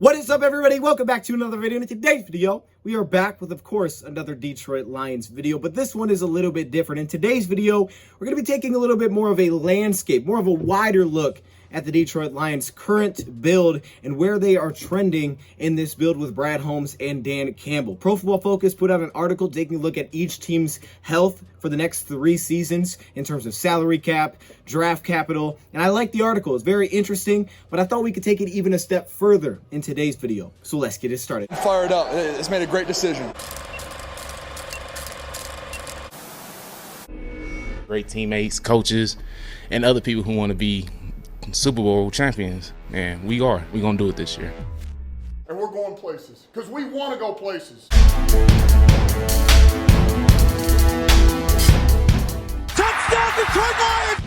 What is up, everybody? Welcome back to another video. In today's video, we are back with, of course, another Detroit Lions video, but this one is a little bit different. In today's video, we're going to be taking a little bit more of a landscape, more of a wider look at the Detroit Lions' current build and where they are trending in this build with Brad Holmes and Dan Campbell. Pro Football Focus put out an article taking a look at each team's health for the next 3 seasons in terms of salary cap, draft capital, and I like the article. It's very interesting, but I thought we could take it even a step further in today's video. So let's get it started. Fired up. It's made a great decision. Great teammates, coaches, and other people who want to be Super Bowl champions, and we are. We're going to do it this year. And we're going places, because we want to go places. Touchdown, Detroit Lions!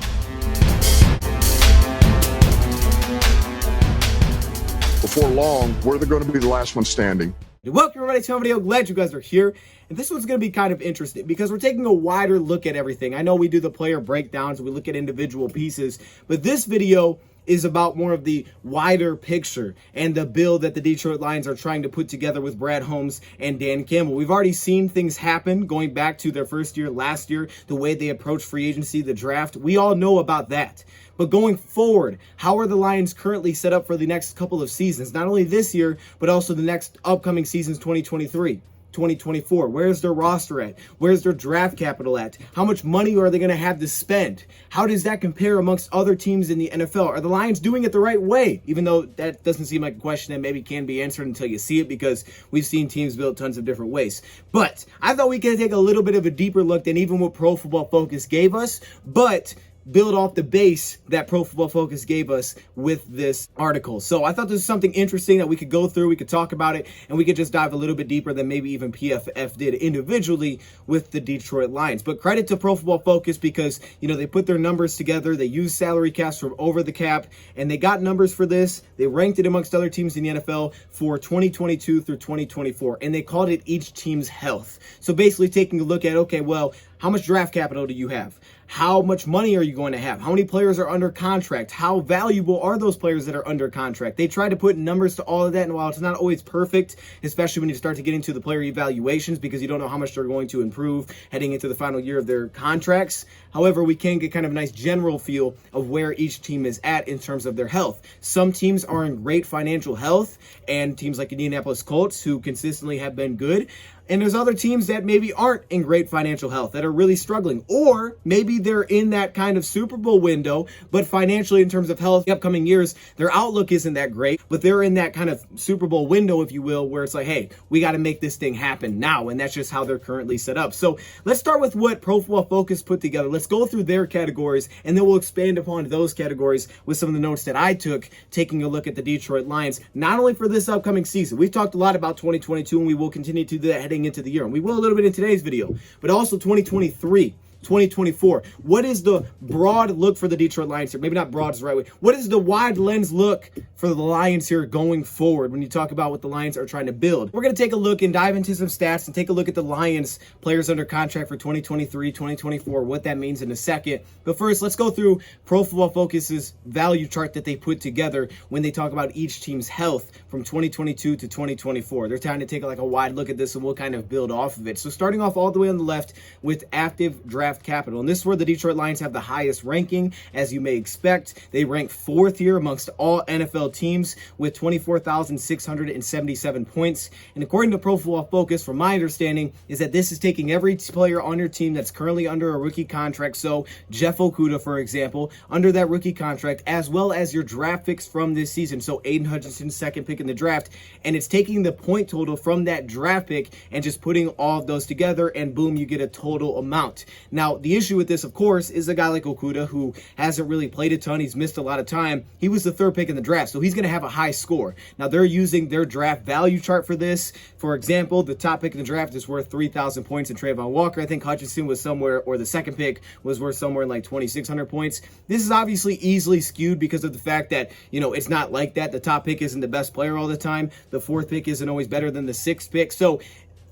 Before long, we're going to be the last one standing. Welcome everybody to my video. Glad you guys are here. And this one's going to be kind of interesting because we're taking a wider look at everything. I know we do the player breakdowns, we look at individual pieces, but this video is about more of the wider picture and the build that the Detroit Lions are trying to put together with Brad Holmes and Dan Campbell. We've already seen things happen going back to their first year last year, the way they approached free agency, the draft. We all know about that. But going forward, how are the Lions currently set up for the next couple of seasons? Not only this year, but also the next upcoming seasons, 2023. 2024. Where's their roster at? Where's their draft capital at? How much money are they going to have to spend? How does that compare amongst other teams in the NFL? Are the Lions doing it the right way? Even though that doesn't seem like a question that maybe can be answered until you see it, because we've seen teams built tons of different ways. But I thought we could take a little bit of a deeper look than even what Pro Football Focus gave us, but build off the base that Pro Football Focus gave us with this article. So I thought this was something interesting that we could go through, we could talk about it, and we could just dive a little bit deeper than maybe even PFF did individually with the Detroit Lions. But credit to Pro Football Focus because, you know, they put their numbers together, they used salary caps from over the cap, and they got numbers for this. They ranked it amongst other teams in the NFL for 2022 through 2024, and they called it each team's health. So basically taking a look at, okay, well, how much draft capital do you have? How much money are you going to have? How many players are under contract? How valuable are those players that are under contract? They try to put numbers to all of that, and while it's not always perfect, especially when you start to get into the player evaluations because you don't know how much they're going to improve heading into the final year of their contracts. However, we can get kind of a nice general feel of where each team is at in terms of their health. Some teams are in great financial health, and teams like Indianapolis Colts, who consistently have been good. And there's other teams that maybe aren't in great financial health, that are really struggling. Or maybe they're in that kind of Super Bowl window, but financially in terms of health, the upcoming years, their outlook isn't that great, but they're in that kind of Super Bowl window, if you will, where it's like, hey, we got to make this thing happen now. And that's just how they're currently set up. So let's start with what Pro Football Focus put together. Let's go through their categories, and then we'll expand upon those categories with some of the notes that I took, taking a look at the Detroit Lions, not only for this upcoming season. We've talked a lot about 2022, and we will continue to do that heading into the year, and we will a little bit in today's video, but also 2023, 2024. What is the broad look for the Detroit Lions here? Maybe not broad is the right way. What is the wide lens look for the Lions here going forward when you talk about what the Lions are trying to build? We're going to take a look and dive into some stats and take a look at the Lions players under contract for 2023, 2024, what that means in a second. But first, let's go through Pro Football Focus's value chart that they put together when they talk about each team's health from 2022 to 2024. They're trying to take like a wide look at this, and we'll kind of build off of it. So starting off all the way on the left with active draft capital, and this is where the Detroit Lions have the highest ranking, as you may expect. They rank 4th here amongst all NFL teams with 24,677 points. And according to Pro Football Focus, from my understanding, is that this is taking every player on your team that's currently under a rookie contract. So Jeff Okudah, for example, under that rookie contract, as well as your draft picks from this season. So Aiden Hutchinson's second pick in the draft, and it's taking the point total from that draft pick and just putting all of those together, and boom, you get a total amount. Now, the issue with this, of course, is a guy like Okudah, who hasn't really played a ton. He's missed a lot of time. He was the 3rd pick in the draft, so he's going to have a high score. Now, they're using their draft value chart for this. For example, the top pick in the draft is worth 3,000 points in Trayvon Walker. I think Hutchinson was somewhere, or the second pick was worth somewhere in like 2,600 points. This is obviously easily skewed because of the fact that, you know, it's not like that. The top pick isn't the best player all the time. The 4th pick isn't always better than the 6th pick. So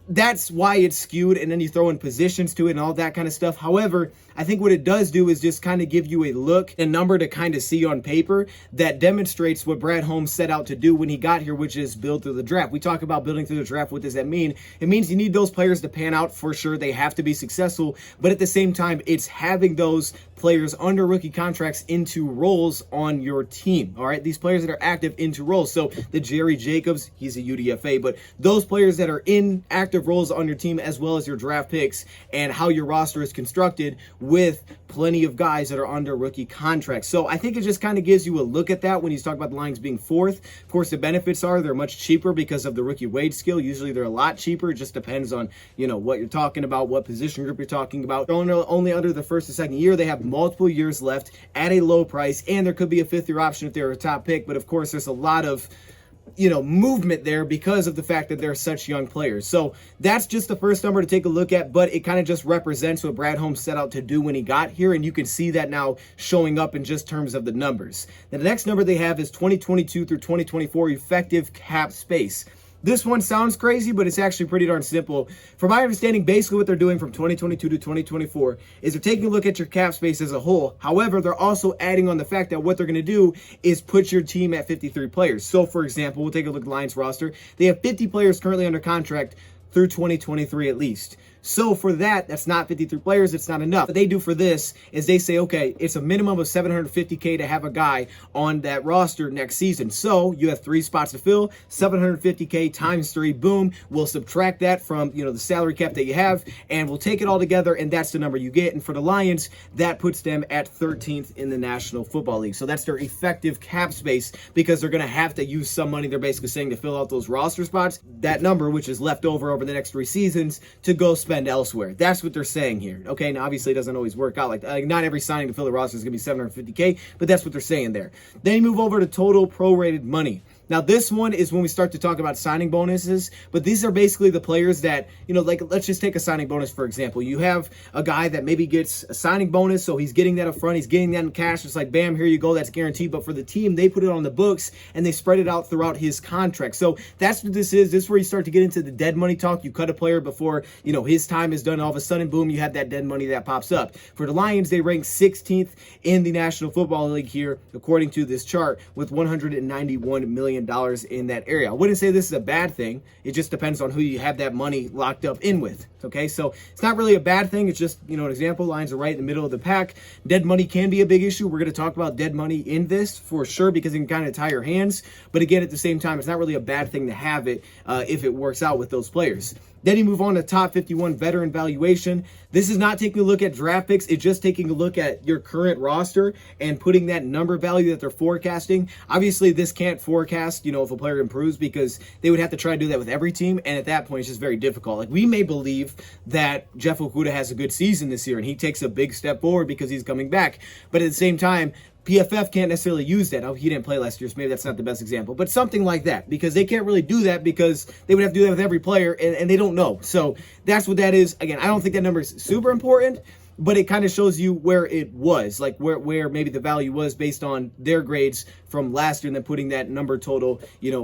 that's why it's skewed, and then you throw in positions to it and all that kind of stuff. However, I think what it does do is just kind of give you a look, a number to kind of see on paper that demonstrates what Brad Holmes set out to do when he got here, which is build through the draft. We talk about building through the draft. What does that mean? It means you need those players to pan out for sure. They have to be successful, but at the same time, it's having those players under rookie contracts into roles on your team. All right, these players that are active into roles. So the Jerry Jacobs, he's a UDFA, but those players that are in active roles on your team, as well as your draft picks and how your roster is constructed with plenty of guys that are under rookie contracts. So I think it just kind of gives you a look at that when you talk about the Lions being fourth. Of course, the benefits are they're much cheaper because of the rookie wage scale. Usually they're a lot cheaper. It just depends on, what you're talking about, what position group you're talking about. Only under the first and second year. They have multiple years left at a low price, and there could be a fifth-year option if they're a top pick. But of course, there's a lot of movement there because of the fact that they're such young players. So that's just the first number to take a look at, but it kind of just represents what Brad Holmes set out to do when he got here, and you can see that now showing up in just terms of the numbers. Now, the next number they have is 2022 through 2024 effective cap space. This one sounds crazy, but it's actually pretty darn simple. From my understanding, basically what they're doing from 2022 to 2024 is they're taking a look at your cap space as a whole. However, they're also adding on the fact that what they're going to do is put your team at 53 players. So, for example, we'll take a look at the Lions roster. They have 50 players currently under contract through 2023 at least. So for that's not 53 players. It's not enough. What they do for this is they say, okay, it's a minimum of $750K to have a guy on that roster next season. So you have 3 spots to fill, $750K times 3, boom. We'll subtract that from, the salary cap that you have, and we'll take it all together, and that's the number you get. And for the Lions, that puts them at 13th in the National Football League. So that's their effective cap space because they're going to have to use some money, they're basically saying, to fill out those roster spots. That number, which is left over the next 3 seasons, to go spend elsewhere. That's what they're saying here. Okay, now obviously it doesn't always work out like not every signing to fill the roster is going to be $750K, but that's what they're saying there. Then you move over to total prorated money. Now, this one is when we start to talk about signing bonuses, but these are basically the players that, like, let's just take a signing bonus, for example. You have a guy that maybe gets a signing bonus, so he's getting that up front, he's getting that in cash. It's like, bam, here you go, that's guaranteed. But for the team, they put it on the books, and they spread it out throughout his contract. So that's what this is. This is where you start to get into the dead money talk. You cut a player before, his time is done. All of a sudden, boom, you have that dead money that pops up. For the Lions, they rank 16th in the National Football League here, according to this chart, with $191 million in that area. I wouldn't say this is a bad thing. It just depends on who you have that money locked up in with. Okay, so it's not really a bad thing. It's just, an example. Lions are right in the middle of the pack. Dead money can be a big issue. We're going to talk about dead money in this for sure because it can kind of tie your hands. But again, at the same time, it's not really a bad thing to have it if it works out with those players. Then you move on to top 51 veteran valuation. This is not taking a look at draft picks. It's just taking a look at your current roster and putting that number value that they're forecasting. Obviously, this can't forecast, if a player improves because they would have to try to do that with every team. And at that point, it's just very difficult. Like, we may believe that Jeff Okudah has a good season this year and he takes a big step forward because he's coming back. But at the same time, PFF can't necessarily use that. Oh, he didn't play last year, so maybe that's not the best example. But something like that, because they can't really do that because they would have to do that with every player, and they don't know. So that's what that is. Again, I don't think that number is super important, but it kind of shows you where it was, like where maybe the value was based on their grades from last year and then putting that number total,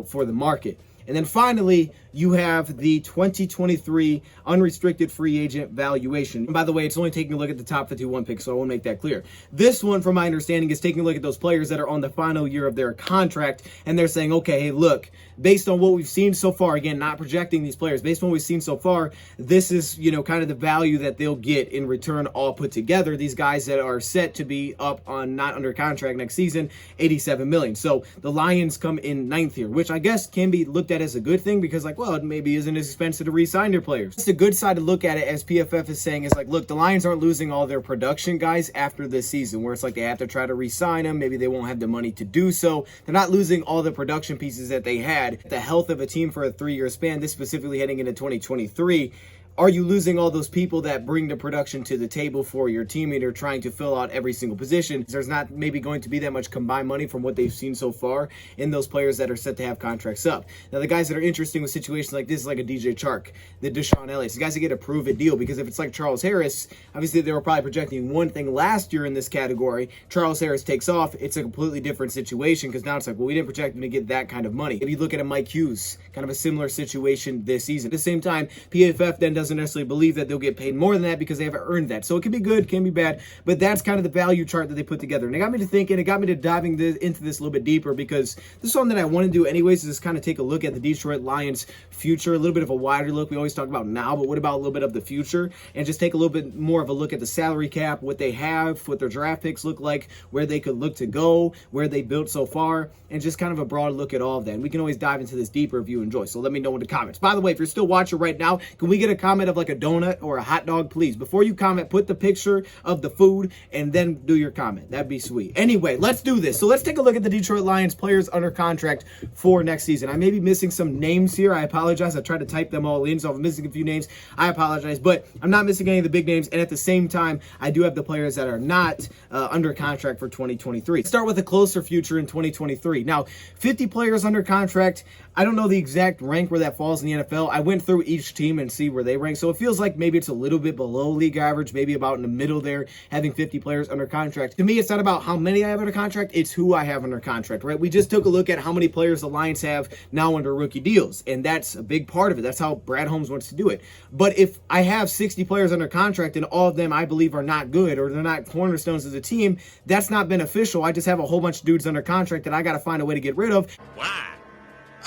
for the market. And then finally, you have the 2023 unrestricted free agent valuation. And by the way, it's only taking a look at the top 51 picks, so I want to make that clear. This one, from my understanding, is taking a look at those players that are on the final year of their contract, and they're saying, okay, hey, look, based on what we've seen so far, again, not projecting these players, based on what we've seen so far, this is, kind of the value that they'll get in return all put together. These guys that are set to be up on not under contract next season, $87 million. So the Lions come in 9th here, which I guess can be looked at as a good thing because, like, well, it maybe isn't as expensive to re-sign their players. It's a good side to look at it, as PFF is saying, is like, look, the Lions aren't losing all their production guys after this season, where it's like they have to try to re-sign them. Maybe they won't have the money to do so. They're not losing all the production pieces that they had. The health of a team for a 3-year span, this specifically heading into 2023, are you losing all those people that bring the production to the table for your team and you're trying to fill out every single position? There's not maybe going to be that much combined money from what they've seen so far in those players that are set to have contracts up. Now, the guys that are interesting with situations like this, like a DJ Chark, the Deshaun Elliott, the guys that get a prove-it deal, because if it's like Charles Harris, obviously they were probably projecting one thing last year in this category. Charles Harris takes off, it's a completely different situation because now it's like, well, we didn't project him to get that kind of money. If you look at a Mike Hughes, kind of a similar situation this season. At the same time, PFF then doesn't necessarily believe that they'll get paid more than that because they haven't earned that. So it can be good, can be bad, but that's kind of the value chart that they put together. And it got me to thinking, it got me to diving into this a little bit deeper, because this is something that I want to do anyways, is just kind of take a look at the Detroit Lions future, a little bit of a wider look. We always talk about now, but what about a little bit of the future? And just take a little bit more of a look at the salary cap, what they have, what their draft picks look like, where they could look to go, where they built so far, and just kind of a broad look at all of that. And we can always dive into this deeper if you enjoy. So let me know in the comments. By the way, if you're still watching right now, can we get a comment of like a donut or a hot dog, please? Before you comment, put the picture of the food and then do your comment. That'd be sweet. Anyway, let's do this. So let's take a look at the Detroit Lions players under contract for next season. I may be missing some names here. I apologize. I tried to type them all in, so if I'm missing a few names, I apologize. But I'm not missing any of the big names. And at the same time, I do have the players that are not under contract for 2023. Let's start with a closer future in 2023. Now, 50 players under contract. I don't know the exact rank where that falls in the NFL. I went through each team and see where they rank. So it feels like maybe it's a little bit below league average, maybe about in the middle there, having 50 players under contract. To me, it's not about how many I have under contract, it's who I have under contract, right? We just took a look at how many players the Lions have now under rookie deals, and that's a big part of it. That's how Brad Holmes wants to do it. But if I have 60 players under contract and all of them I believe are not good or they're not cornerstones of the team, that's not beneficial. I just have a whole bunch of dudes under contract that I got to find a way to get rid of. Why?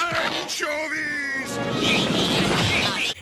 Anchovies!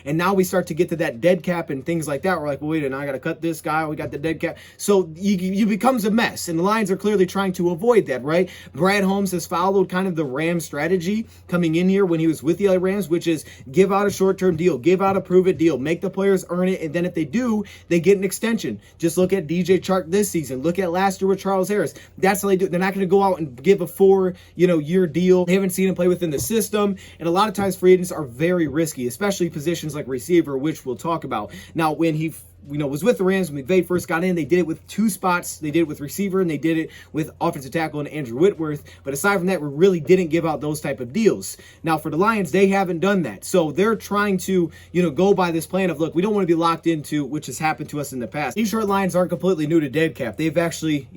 And now we start to get to that dead cap and things like that. We're like, well, wait, and I got to cut this guy. We got the dead cap. So you becomes a mess. And the Lions are clearly trying to avoid that, right? Brad Holmes has followed kind of the Rams strategy coming in here when he was with the LA Rams, which is give out a short-term deal, give out a prove-it deal, make the players earn it. And then if they do, they get an extension. Just look at DJ Chark this season. Look at last year with Charles Harris. That's how they do it. They're not going to go out and give a 4-year deal. They haven't seen him play within the system. And a lot of times free agents are very risky, especially positions like receiver, which we'll talk about. Now, when he was with the Rams, when McVay first got in, they did it with 2 spots. They did it with receiver and they did it with offensive tackle and Andrew Whitworth. But aside from that, we really didn't give out those type of deals. Now, for the Lions, they haven't done that. So they're trying to, go by this plan of, look, we don't want to be locked into, which has happened to us in the past. Detroit Lions aren't completely new to dead cap. They've actually,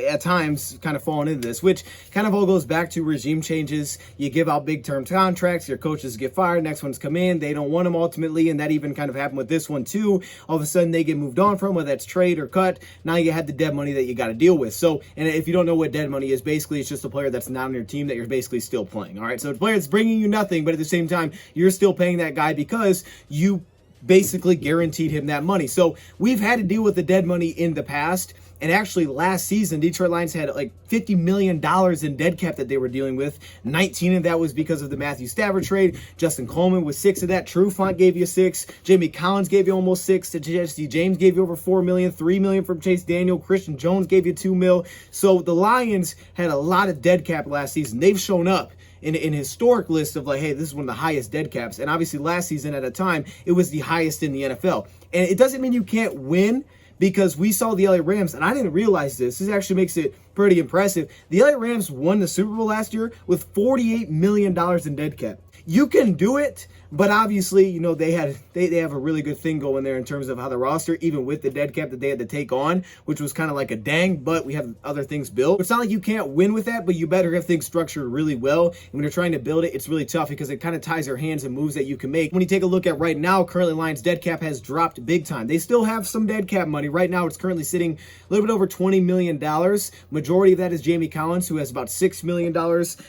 at times kind of fallen into this, which kind of all goes back to regime changes. You give out big term contracts, your coaches get fired, next ones come in, they don't want them ultimately, and that even kind of happened with this one too. All of a sudden, they get moved on from, whether that's trade or cut. Now you had the dead money that you got to deal with. So, and if you don't know what dead money is, basically it's just a player that's not on your team that you're basically still playing. All right, so the player that's bringing you nothing, but at the same time you're still paying that guy because you basically guaranteed him that money. So we've had to deal with the dead money in the past. And actually, last season, Detroit Lions had like $50 million in dead cap that they were dealing with. 19 of that was because of the Matthew Stafford trade. Justin Coleman was 6 of that. Trufant gave you 6. Jamie Collins gave you almost 6. Jesse James gave you over $4 million. $3 million from Chase Daniel. Christian Jones gave you $2 million. So the Lions had a lot of dead cap last season. They've shown up in a historic list of like, hey, this is one of the highest dead caps. And obviously last season at a time, it was the highest in the NFL. And it doesn't mean you can't win, because we saw the LA Rams, and I didn't realize this. This actually makes it pretty impressive. The LA Rams won the Super Bowl last year with $48 million in dead cap. You can do it, but obviously, they have a really good thing going there in terms of how the roster, even with the dead cap that they had to take on, which was kind of like a dang, but we have other things built. It's not like you can't win with that, but you better have things structured really well. And when you're trying to build it, it's really tough because it kind of ties your hands and moves that you can make. When you take a look at right now, currently Lions dead cap has dropped big time. They still have some dead cap money. Right now, it's currently sitting a little bit over $20 million. Majority of that is Jamie Collins, who has about $6 million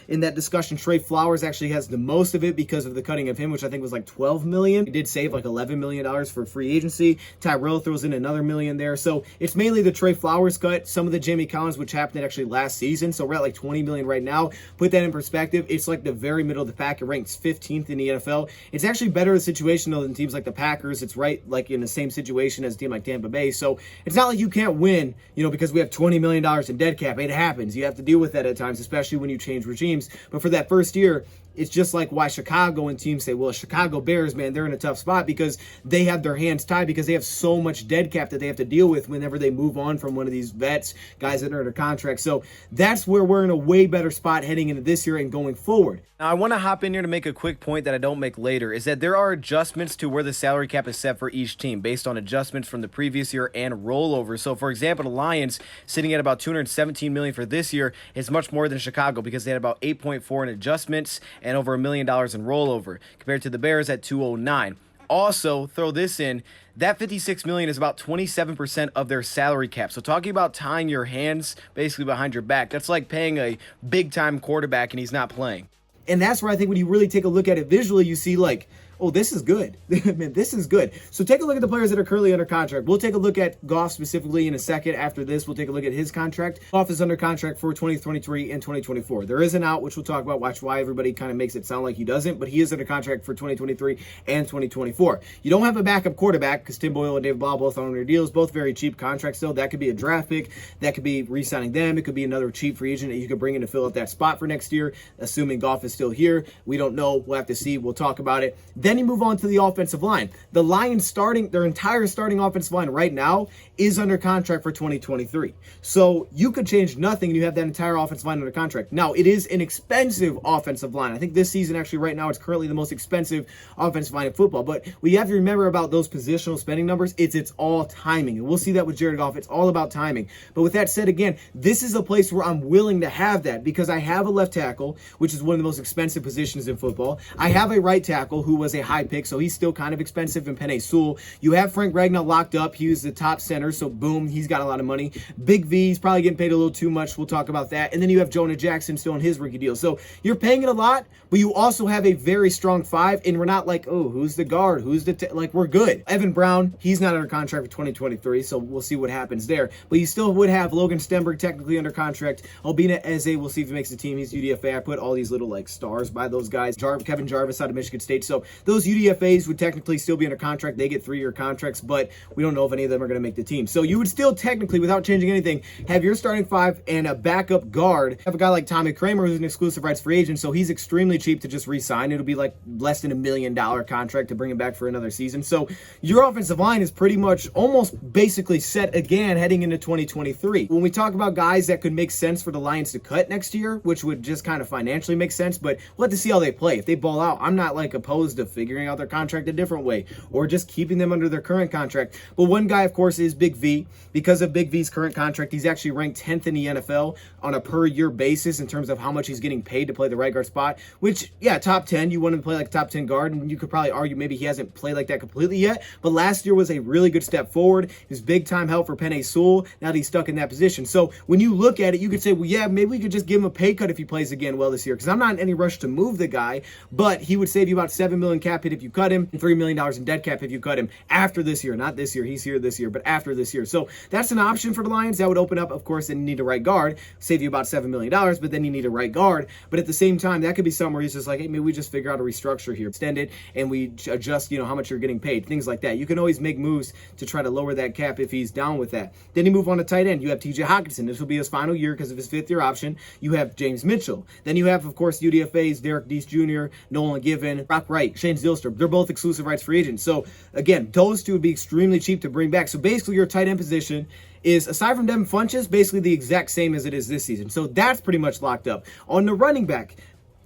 in that discussion. Trey Flowers actually has the most of it because of the cutting of him, which I think was like $12 million. He did save like $11 million for free agency. Tyrell throws in another $1 million there. So it's mainly the Trey Flowers cut, some of the Jamie Collins, which happened actually last season. So we're at like $20 million right now. Put that in perspective, it's like the very middle of the pack. It ranks 15th in the NFL. It's actually better a situation though than teams like the Packers. It's right like in the same situation as a team like Tampa Bay. So it's not like you can't win, because we have $20 million in dead cap. It happens. You have to deal with that at times, especially when you change regimes. But for that first year, it's just like why Chicago and teams say, well, Chicago Bears, man, they're in a tough spot because they have their hands tied because they have so much dead cap that they have to deal with whenever they move on from one of these vets, guys that are under contract. So that's where we're in a way better spot heading into this year and going forward. Now, I want to hop in here to make a quick point that I don't make later, is that there are adjustments to where the salary cap is set for each team based on adjustments from the previous year and rollover. So, for example, the Lions sitting at about $217 million for this year is much more than Chicago because they had about 8.4 in adjustments and over $1 million in rollover compared to the Bears at 209. Also, throw this in, that $56 million is about 27% of their salary cap. So talking about tying your hands basically behind your back, that's like paying a big-time quarterback and he's not playing. And that's where I think when you really take a look at it visually, you see like, oh, this is good. Man, this is good. So take a look at the players that are currently under contract. We'll take a look at Goff specifically in a second. After this, we'll take a look at his contract. Goff is under contract for 2023 and 2024. There is an out, which we'll talk about. Watch why everybody kind of makes it sound like he doesn't, but he is under contract for 2023 and 2024. You don't have a backup quarterback because Tim Boyle and David Ball both on their deals, both very cheap contracts still. That could be a draft pick. That could be re-signing them. It could be another cheap free agent that you could bring in to fill up that spot for next year, assuming Goff is still here. We don't know. We'll have to see. We'll talk about it. Then you move on to the offensive line. The Lions their entire starting offensive line right now is under contract for 2023. So you could change nothing and you have that entire offensive line under contract. Now, it is an expensive offensive line. I think this season, actually, right now, it's currently the most expensive offensive line in football. But we have to remember about those positional spending numbers. It's all timing. And we'll see that with Jared Goff. It's all about timing. But with that said, again, this is a place where I'm willing to have that because I have a left tackle, which is one of the most expensive positions in football. I have a right tackle who was a high pick, so he's still kind of expensive in Penei Sewell. You have Frank Ragnow locked up. He was the top center, so boom, he's got a lot of money. Big V, he's probably getting paid a little too much. We'll talk about that. And then you have Jonah Jackson still on his rookie deal. So you're paying it a lot, but you also have a very strong five, and we're not like, oh, who's the guard? Who's the like, we're good. Evan Brown, he's not under contract for 2023, so we'll see what happens there. But you still would have Logan Stenberg technically under contract. Albina Eze, we'll see if he makes the team. He's UDFA. I put all these little like stars by those guys. Kevin Jarvis out of Michigan State. So those UDFAs would technically still be under contract. They get 3-year contracts, but we don't know if any of them are going to make the team. So you would still technically, without changing anything, have your starting five and a backup guard. Have a guy like Tommy Kramer, who's an exclusive rights free agent, so he's extremely cheap to just re-sign. It'll be like less than $1 million contract to bring him back for another season. So your offensive line is pretty much almost basically set again heading into 2023. When we talk about guys that could make sense for the Lions to cut next year, which would just kind of financially make sense, but we'll have to see how they play. If they ball out, I'm not like opposed to figuring out their contract a different way or just keeping them under their current contract. But one guy, of course, is Big V. Because of Big V's current contract, he's actually ranked 10th in the NFL on a per year basis in terms of how much he's getting paid to play the right guard spot, which, yeah, top 10. You want him to play like top 10 guard, and you could probably argue maybe he hasn't played like that completely yet, but last year was a really good step forward. His big time help for Penei Sewell, now that he's stuck in that position. So when you look at it, you could say, well, yeah, maybe we could just give him a pay cut if he plays again well this year, because I'm not in any rush to move the guy, but he would save you about $7 million cap hit if you cut him, and $3 million in dead cap if you cut him after this year. Not this year, he's here this year, but after this year. So that's an option for the Lions. That would open up, of course, then you need a right guard, save you about $7 million, but then you need a right guard. But at the same time, that could be somewhere he's just like, hey, maybe we just figure out a restructure here, extend it, and we adjust, how much you're getting paid, things like that. You can always make moves to try to lower that cap if he's down with that. Then you move on to tight end. You have TJ Hockenson. This will be his final year because of his 5th year option. You have James Mitchell. Then you have, of course, UDFAs, Derek Deese Jr., Nolan Given, Brock Wright, Shane Zylstra. They're both exclusive rights free agents. So again, those two would be extremely cheap to bring back. So basically your tight end position is, aside from Devin Funchess, basically the exact same as it is this season. So that's pretty much locked up. On the running back,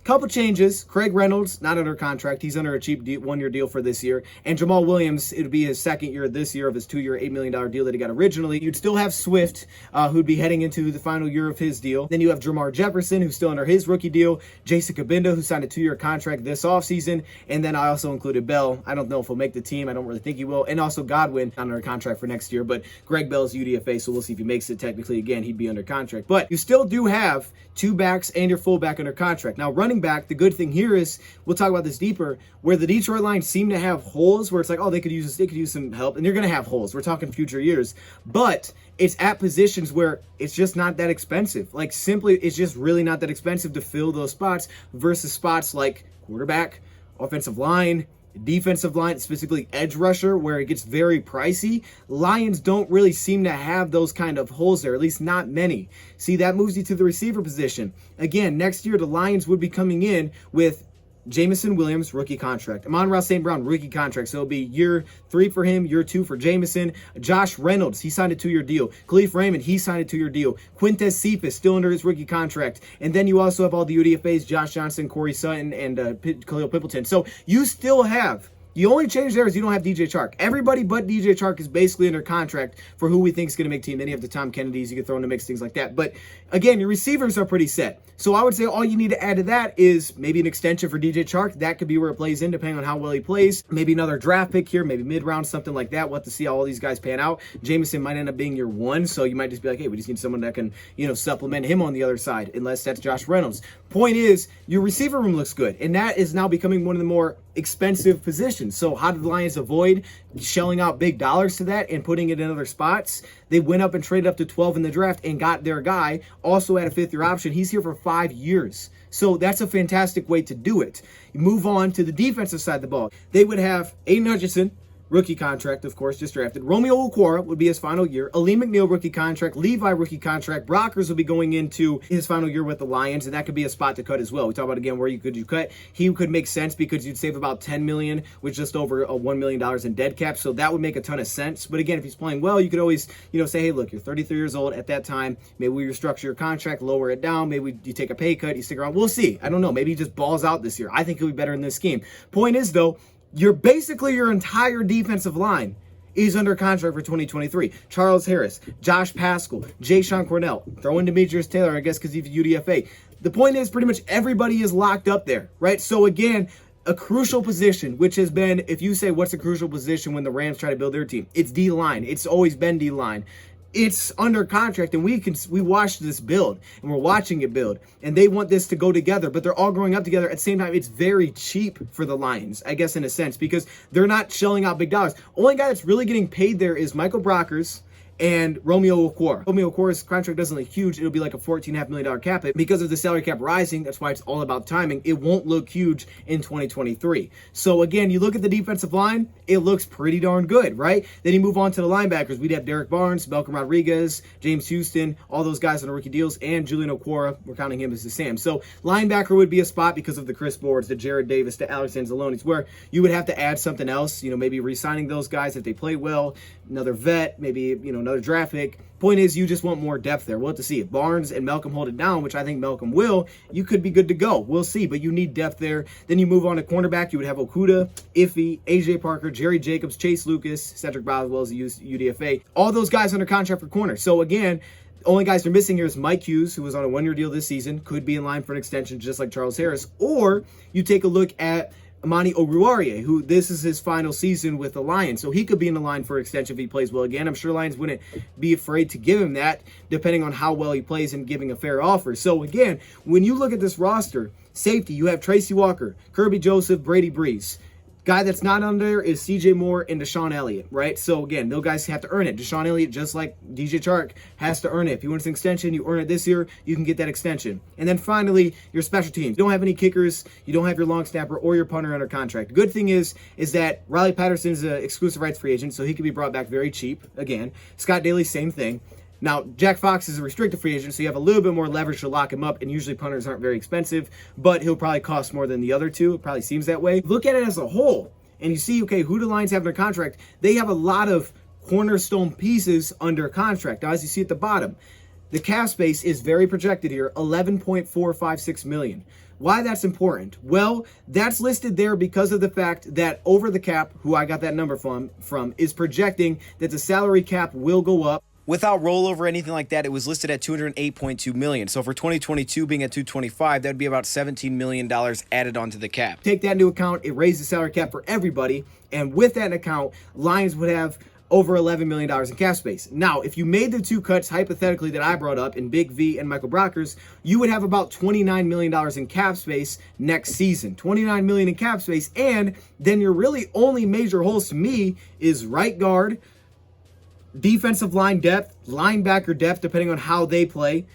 couple changes. Craig Reynolds, not under contract. He's under a cheap 1-year deal for this year. And Jamal Williams, it'll be his 2nd year this year of his 2-year, $8 million deal that he got originally. You'd still have Swift, who'd be heading into the final year of his deal. Then you have Jamar Jefferson, who's still under his rookie deal. Jason Cabinda, who signed a 2-year contract this offseason. And then I also included Bell. I don't know if he'll make the team. I don't really think he will. And also Godwin, not under contract for next year. But Greg Bell's UDFA, so we'll see if he makes it. Technically, again, he'd be under contract. But you still do have 2 backs and your fullback under contract. Now, running back, the good thing here is, we'll talk about this deeper, where the Detroit Lions seem to have holes where it's like, oh, they could use some help, and they're going to have holes. We're talking future years, but it's at positions where it's just not that expensive. Like, simply, it's just really not that expensive to fill those spots versus spots like quarterback, offensive line, defensive line, specifically edge rusher, where it gets very pricey. Lions don't really seem to have those kind of holes there, at least not many. See, that moves you to the receiver position. Again, next year, the Lions would be coming in with Jamison Williams, rookie contract. Amon-Ra St. Brown, rookie contract. So it'll be year 3 for him, year 2 for Jamison. Josh Reynolds, he signed a 2-year deal. Khalif Raymond, he signed a 2-year deal. Quintez Cephas, still under his rookie contract. And then you also have all the UDFAs, Josh Johnson, Corey Sutton, and Khalil Pimpleton. So you still have, the only change there is you don't have DJ Chark. Everybody but DJ Chark is basically under contract for who we think is going to make team. Then you have the Tom Kennedys, you can throw in the mix, things like that. But again, your receivers are pretty set. So I would say all you need to add to that is maybe an extension for DJ Chark. That could be where it plays in, depending on how well he plays. Maybe another draft pick here, maybe mid-round, something like that. We'll have to see how all these guys pan out. Jameson might end up being your 1, so you might just be like, hey, we just need someone that can, supplement him on the other side, unless that's Josh Reynolds. Point is, your receiver room looks good, and that is now becoming one of the more expensive positions. So how did the Lions avoid shelling out big dollars to that and putting it in other spots? They went up and traded up to 12 in the draft and got their guy, also at a 5th-year option. He's here for 5 years. So that's a fantastic way to do it. You move on to the defensive side of the ball. They would have Aiden Hutchinson, rookie contract, of course, just drafted. Romeo Okwara would be his final year. Aleem McNeil, rookie contract. Levi, rookie contract. Brockers will be going into his final year with the Lions, and that could be a spot to cut as well. We talk about, again, where you cut. He could make sense because you'd save about $10 million with just over $1 million in dead cap, so that would make a ton of sense. But again, if he's playing well, you could always, say, hey, look, you're 33 years old at that time. Maybe we restructure your contract, lower it down. Maybe you take a pay cut, you stick around. We'll see. I don't know. Maybe he just balls out this year. I think he'll be better in this scheme. Point is, though, your entire defensive line is under contract for 2023. Charles Harris, Josh Paschal, Jay Sean Cornell, throw in Demetrius Taylor, I guess, because he's UDFA. The point is, pretty much everybody is locked up there, right? So again, a crucial position, which has been, if you say what's a crucial position when the Rams try to build their team, it's D-line. It's always been D-line. It's under contract, and we watched this build, and we're watching it build, and they want this to go together, but they're all growing up together at the same time. It's very cheap for the Lions, I guess, in a sense, because they're not shelling out big dollars. Only guy that's really getting paid there is Michael Brockers and Romeo Okwara. Romeo Okwara's contract doesn't look huge. It'll be like a $14.5 million cap hit. Because of the salary cap rising, that's why it's all about timing. It won't look huge in 2023. So again, you look at the defensive line, it looks pretty darn good, right? Then you move on to the linebackers. We'd have Derek Barnes, Malcolm Rodriguez, James Houston, all those guys on the rookie deals, and Julian Okwara. We're counting him as the Sam. So linebacker would be a spot because of the Chris Boards, the Jared Davis, the Alex Anzalonis, where you would have to add something else, maybe re-signing those guys if they play well, another vet, maybe, another draft pick. Point is, you just want more depth there. We'll have to see. If Barnes and Malcolm hold it down, which I think Malcolm will, you could be good to go. We'll see, but you need depth there. Then you move on to cornerback. You would have Okudah, Iffy, AJ Parker, Jerry Jacobs, Chase Lucas, Cedric Boswell as a UDFA. All those guys under contract for corner. So again, only guys they're missing here is Mike Hughes, who was on a 1-year deal this season, could be in line for an extension just like Charles Harris. Or you take a look at Amani Oruwariye, who this is his final season with the Lions, so he could be in the line for extension if he plays well again. I'm sure Lions wouldn't be afraid to give him that, depending on how well he plays and giving a fair offer. So again, when you look at this roster, safety, you have Tracy Walker, Kirby Joseph, Brady Breeze. Guy that's not on there is CJ Moore and Deshaun Elliott, right? So again, those guys have to earn it. Deshaun Elliott, just like DJ Chark, has to earn it. If you want an extension, you earn it this year, you can get that extension. And then finally, your special teams. You don't have any kickers, you don't have your long snapper or your punter under contract. The good thing is that Riley Patterson's an exclusive rights free agent, so he can be brought back very cheap. Again, Scott Daly, same thing. Now, Jack Fox is a restricted free agent, so you have a little bit more leverage to lock him up, and usually punters aren't very expensive, but he'll probably cost more than the other two. It probably seems that way. Look at it as a whole, and you see, okay, who do the Lions have under contract? They have a lot of cornerstone pieces under contract. Now, as you see at the bottom, the cap space is very projected here, $11.456 million. Why that's important? Well, that's listed there because of the fact that Over the Cap, who I got that number from is projecting that the salary cap will go up. Without rollover or anything like that, it was listed at $208.2 million. So for 2022 being at $225, that would be about $17 million added onto the cap. Take that into account, it raises the salary cap for everybody. And with that in account, Lions would have over $11 million in cap space. Now, if you made the two cuts, hypothetically, that I brought up in Big V and Michael Brockers, you would have about $29 million in cap space next season. $29 million in cap space. And then your really only major holes to me is right guard, defensive line depth, linebacker depth, depending on how they play,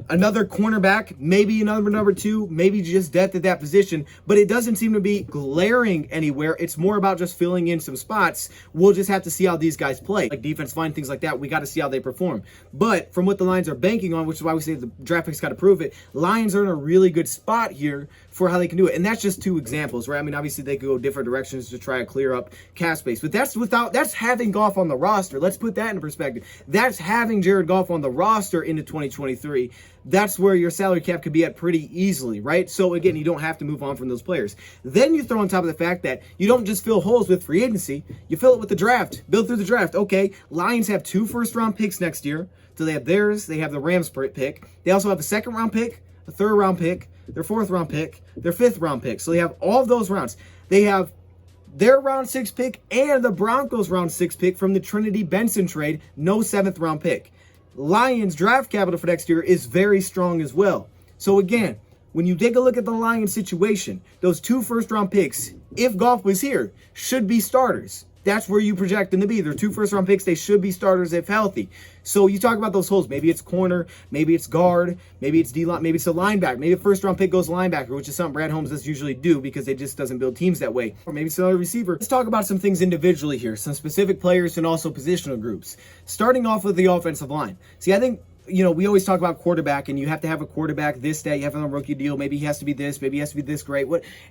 another cornerback, maybe another number 2, maybe just depth at that position, but it doesn't seem to be glaring anywhere. It's more about just filling in some spots. We'll just have to see how these guys play. Like defense line, things like that, we got to see how they perform. But from what the Lions are banking on, which is why we say the draft pick's got to prove it, Lions are in a really good spot here for how they can do it. And that's just 2 examples, right? I mean, obviously they could go different directions to try to clear up cap space, but that's having Goff on the roster. Let's put that in perspective. That's having Jared Goff on the roster into 2023. That's where your salary cap could be at pretty easily, right? So again, you don't have to move on from those players. Then you throw on top of the fact that you don't just fill holes with free agency, you fill it with the draft, build through the draft. Okay, Lions have 2 first-round picks next year. So they have theirs, they have the Rams pick. They also have a 2nd-round pick, a 3rd-round pick, their 4th-round pick, their 5th-round pick. So they have all of those rounds. They have their round 6 pick and the Broncos round 6 pick from the Trinity Benson trade, no 7th-round pick. Lions draft capital for next year is very strong as well. So again, when you take a look at the Lions situation, those 2 first-round picks, if Goff was here, should be starters. That's where you project them to be. They're 2 first-round picks. They should be starters if healthy. So you talk about those holes. Maybe it's corner. Maybe it's guard. Maybe it's D-line. Maybe it's a linebacker. Maybe a first-round pick goes linebacker, which is something Brad Holmes doesn't usually do because it just doesn't build teams that way. Or maybe it's another receiver. Let's talk about some things individually here, some specific players and also positional groups. Starting off with the offensive line. See, I think we always talk about quarterback, and you have to have a quarterback this, that, you have him on a rookie deal. Maybe he has to be this. Maybe he has to be this great.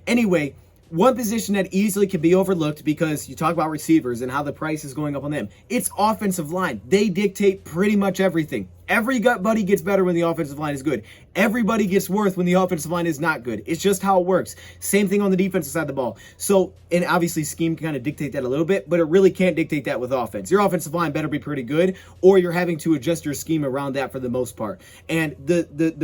Anyway, one position that easily can be overlooked because you talk about receivers and how the price is going up on them. It's offensive line. They dictate pretty much everything. Everybody gets better when the offensive line is good. Everybody gets worse when the offensive line is not good. It's just how it works. Same thing on the defensive side of the ball. So, and obviously scheme can kind of dictate that a little bit, but it really can't dictate that with offense. Your offensive line better be pretty good, or you're having to adjust your scheme around that for the most part. And the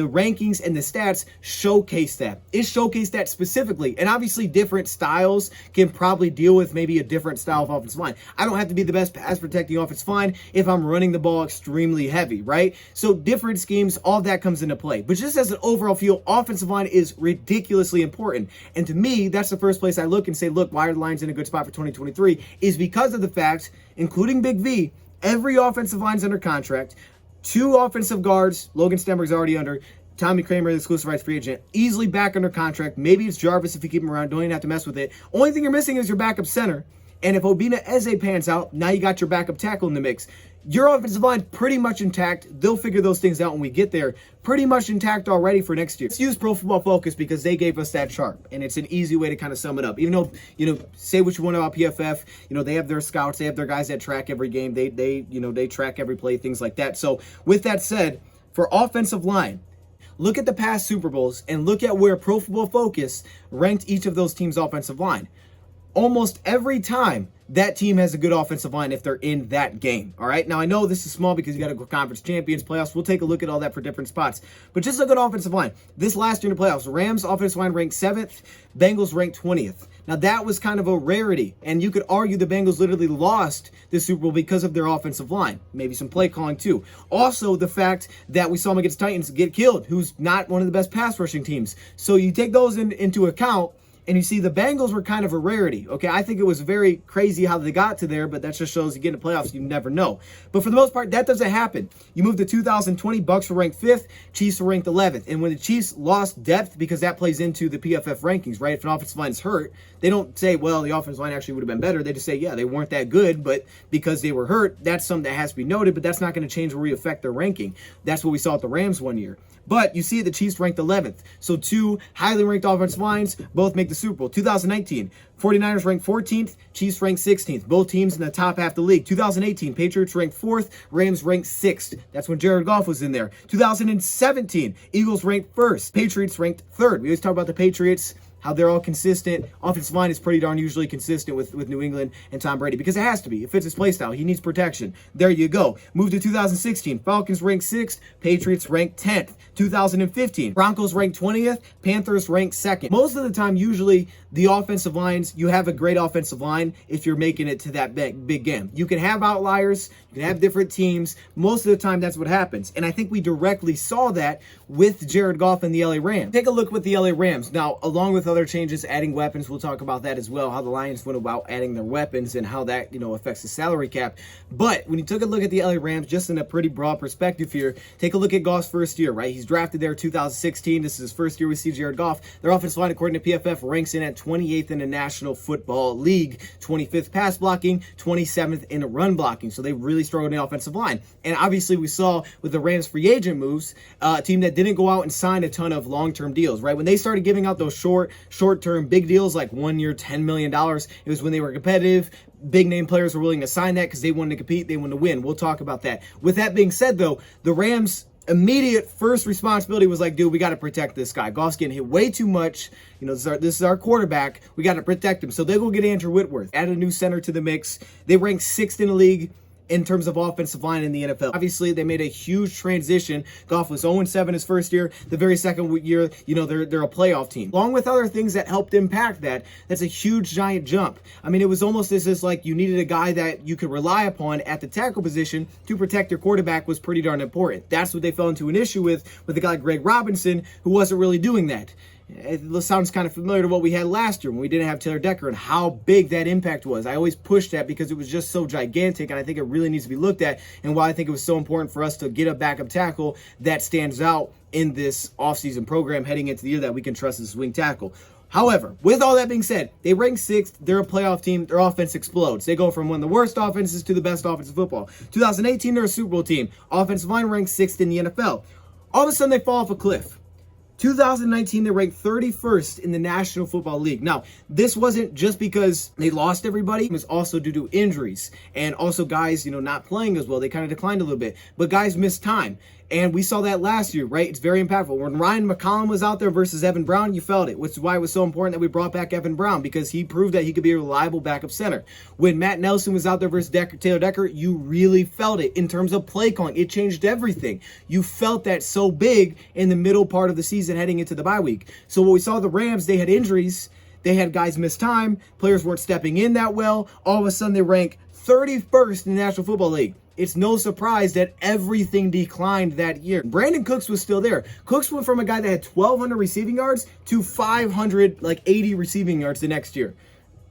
rankings and the stats showcase that. It showcased that specifically. And obviously different styles can probably deal with maybe a different style of offensive line. I don't have to be the best pass protecting offensive line if I'm running the ball extremely heavy, right? So different schemes, all of that comes into play. But just as an overall feel, offensive line is ridiculously important. And to me, that's the first place I look and say, look, why are the Lions in a good spot for 2023? Is because of the fact, including Big V, every offensive line's under contract. 2 offensive guards, Logan Stenberg's already under. Tommy Kramer, the exclusive rights free agent, easily back under contract. Maybe it's Jarvis if you keep him around. Don't even have to mess with it. Only thing you're missing is your backup center. And if Obina Eze pans out, now you got your backup tackle in the mix. Your offensive line pretty much intact. They'll figure those things out when we get there. Pretty much intact already for next year. Let's use Pro Football Focus because they gave us that chart, and it's an easy way to kind of sum it up. Even though, say what you want about PFF, they have their scouts, they have their guys that track every game. They track every play, things like that. So with that said, for offensive line, look at the past Super Bowls and look at where Pro Football Focus ranked each of those teams' offensive line. Almost every time that team has a good offensive line if they're in that game. All right. Now, I know this is small because you got to go conference champions, playoffs. We'll take a look at all that for different spots. But just look at offensive line. This last year in the playoffs, Rams offensive line ranked 7th, Bengals ranked 20th. Now, that was kind of a rarity. And you could argue the Bengals literally lost the Super Bowl because of their offensive line. Maybe some play calling, too. Also, the fact that we saw them against Titans get killed, who's not one of the best pass rushing teams. So you take those into account. And you see the Bengals were kind of a rarity. Okay, I think it was very crazy how they got to there, but that just shows you get in the playoffs, you never know. But for the most part, that doesn't happen. You move to 2020, Bucks were ranked 5th, Chiefs were ranked 11th. And when the Chiefs lost depth, because that plays into the PFF rankings, right? If an offensive line is hurt, they don't say, well, the offensive line actually would have been better. They just say, yeah, they weren't that good, but because they were hurt, that's something that has to be noted, but that's not going to change where we affect their ranking. That's what we saw at the Rams one year. But you see the Chiefs ranked 11th. So 2 highly ranked offensive lines both make the Super Bowl. 2019, 49ers ranked 14th, Chiefs ranked 16th. Both teams in the top half of the league. 2018, Patriots ranked 4th, Rams ranked 6th. That's when Jared Goff was in there. 2017, Eagles ranked 1st, Patriots ranked 3rd. We always talk about the Patriots, how they're all consistent. Offensive line is pretty darn usually consistent with New England and Tom Brady because it has to be. It fits his play style. He needs protection. There you go. Move to 2016. Falcons ranked 6th. Patriots ranked 10th. 2015. Broncos ranked 20th. Panthers ranked 2nd. Most of the time, usually, the offensive lines, you have a great offensive line if you're making it to that big game. You can have outliers, you can have different teams. Most of the time, that's what happens. And I think we directly saw that with Jared Goff and the LA Rams. Take a look with the LA Rams. Now, along with other changes, adding weapons, we'll talk about that as well, how the Lions went about adding their weapons and how that, affects the salary cap. But when you took a look at the LA Rams, just in a pretty broad perspective here, take a look at Goff's first year, right? He's drafted there in 2016. This is his first year we see Jared Goff. Their offensive line, according to PFF, ranks in at 28th in the National Football League, 25th pass blocking, 27th in run blocking. So they really struggled in the offensive line. And obviously we saw with the Rams free agent moves, a team that didn't go out and sign a ton of long-term deals, right? When they started giving out those short-term big deals, like 1 year, $10 million, it was when they were competitive. Big name players were willing to sign that because they wanted to compete, they wanted to win. We'll talk about that. With that being said, though, the Rams' immediate first responsibility was like, dude, we got to protect this guy. Goff's getting hit way too much. This is our quarterback. We got to protect him. So they go get Andrew Whitworth, add a new center to the mix. They rank 6th in the league in terms of offensive line in the NFL. Obviously, they made a huge transition. Goff was 0-7 his first year. The very second year, they're a playoff team. Along with other things that helped impact that, that's a huge, giant jump. I mean, it was almost as if like you needed a guy that you could rely upon at the tackle position to protect your quarterback was pretty darn important. That's what they fell into an issue with a guy like Greg Robinson, who wasn't really doing that. It sounds kind of familiar to what we had last year when we didn't have Taylor Decker and how big that impact was. I always pushed that because it was just so gigantic, and I think it really needs to be looked at, and why I think it was so important for us to get a backup tackle that stands out in this offseason program heading into the year that we can trust as a swing tackle. However, with all that being said, they rank 6th. They're a playoff team. Their offense explodes. They go from one of the worst offenses to the best offense in football. 2018, they're a Super Bowl team. Offensive line ranks 6th in the NFL. All of a sudden, they fall off a cliff. 2019, they ranked 31st in the National Football League. Now, this wasn't just because they lost everybody. It was also due to injuries and also guys, not playing as well. They kind of declined a little bit, but guys missed time. And we saw that last year, right? It's very impactful. When Ryan McCollum was out there versus Evan Brown, you felt it, which is why it was so important that we brought back Evan Brown, because he proved that he could be a reliable backup center. When Matt Nelson was out there versus Taylor Decker, you really felt it in terms of play calling. It changed everything. You felt that so big in the middle part of the season heading into the bye week. So what we saw the Rams, they had injuries. They had guys miss time. Players weren't stepping in that well. All of a sudden, they rank 31st in the National Football League. It's no surprise that everything declined that year. Brandon Cooks was still there. Cooks went from a guy that had 1,200 receiving yards to 580 receiving yards the next year.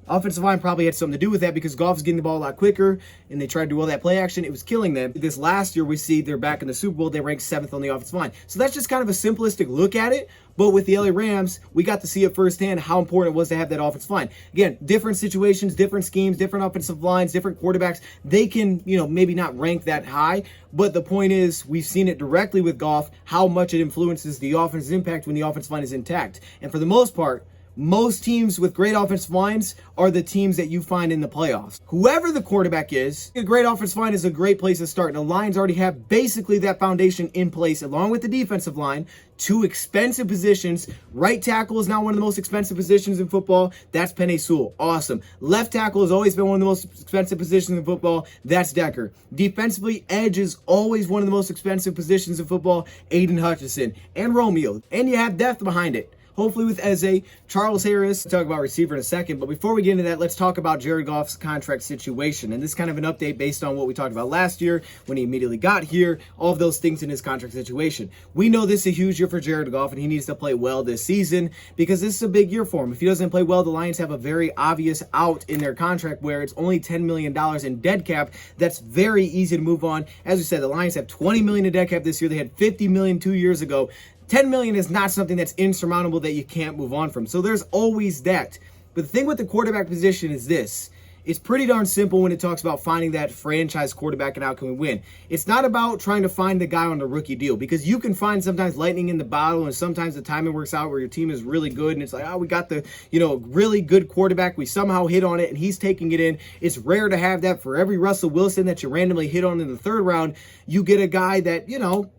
Offensive line probably had something to do with that because Goff was getting the ball a lot quicker and they tried to do all that play action. It was killing them. This last year, we see they're back in the Super Bowl. They ranked 7th on the offensive line. So that's just kind of a simplistic look at it. But with the LA Rams, we got to see it firsthand how important it was to have that offensive line. Again, different situations, different schemes, different offensive lines, different quarterbacks. They can, maybe not rank that high. But the point is, we've seen it directly with Goff, how much it influences the offense's impact when the offensive line is intact. And for the most part, most teams with great offensive lines are the teams that you find in the playoffs. Whoever the quarterback is, a great offensive line is a great place to start. And the Lions already have basically that foundation in place, along with the defensive line. 2 expensive positions. Right tackle is now one of the most expensive positions in football. That's Penei Sewell. Awesome. Left tackle has always been one of the most expensive positions in football. That's Decker. Defensively, edge is always one of the most expensive positions in football. Aiden Hutchinson and Romeo. And you have depth behind it. Hopefully with Eze, Charles Harris. We'll talk about receiver in a second. But before we get into that, let's talk about Jared Goff's contract situation. And this is kind of an update based on what we talked about last year when he immediately got here. All of those things in his contract situation. We know this is a huge year for Jared Goff, and he needs to play well this season because this is a big year for him. If he doesn't play well, the Lions have a very obvious out in their contract where it's only $10 million in dead cap. That's very easy to move on. As we said, the Lions have $20 million in dead cap this year. They had $50 million 2 years ago. $10 million is not something that's insurmountable that you can't move on from. So there's always that. But the thing with the quarterback position is this. It's pretty darn simple when it talks about finding that franchise quarterback and how can we win. It's not about trying to find the guy on the rookie deal, because you can find sometimes lightning in the bottle and sometimes the timing works out where your team is really good and it's like, oh, we got the, really good quarterback. We somehow hit on it and he's taking it in. It's rare to have that. For every Russell Wilson that you randomly hit on in the 3rd round, you get a guy that,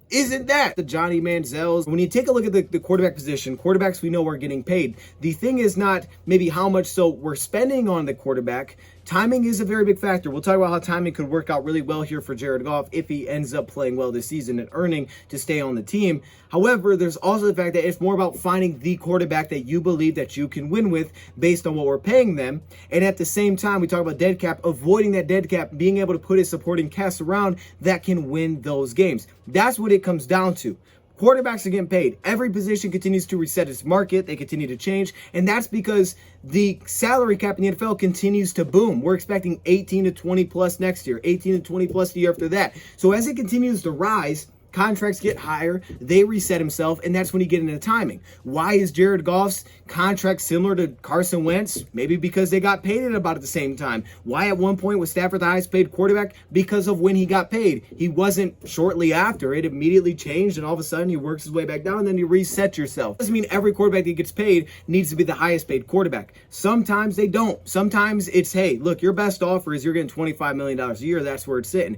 isn't that the Johnny Manziels? When you take a look at the quarterback position, quarterbacks we know are getting paid. The thing is not maybe how much so we're spending on the quarterback Timing is a very big factor. We'll talk about how timing could work out really well here for Jared Goff if he ends up playing well this season and earning to stay on the team. However, there's also the fact that it's more about finding the quarterback that you believe that you can win with based on what we're paying them. And at the same time, we talk about dead cap, avoiding that dead cap, being able to put his supporting cast around that can win those games. That's what it comes down to. Quarterbacks are getting paid. Every position continues to reset its market. They continue to change. And that's because the salary cap in the NFL continues to boom. We're expecting 18 to 20 plus next year, 18 to 20 plus the year after that. So as it continues to rise, contracts get higher, they reset himself, and that's when you get into timing. Why is Jared Goff's contract similar to Carson Wentz? Maybe because they got paid at about the same time. Why at one point was Stafford the highest paid quarterback? Because of when he got paid. He wasn't shortly after. It immediately changed, and all of a sudden he works his way back down, and then you reset yourself. Doesn't mean every quarterback that gets paid needs to be the highest paid quarterback. Sometimes they don't. Sometimes it's, hey, look, your best offer is you're getting $25 million a year. That's where it's sitting.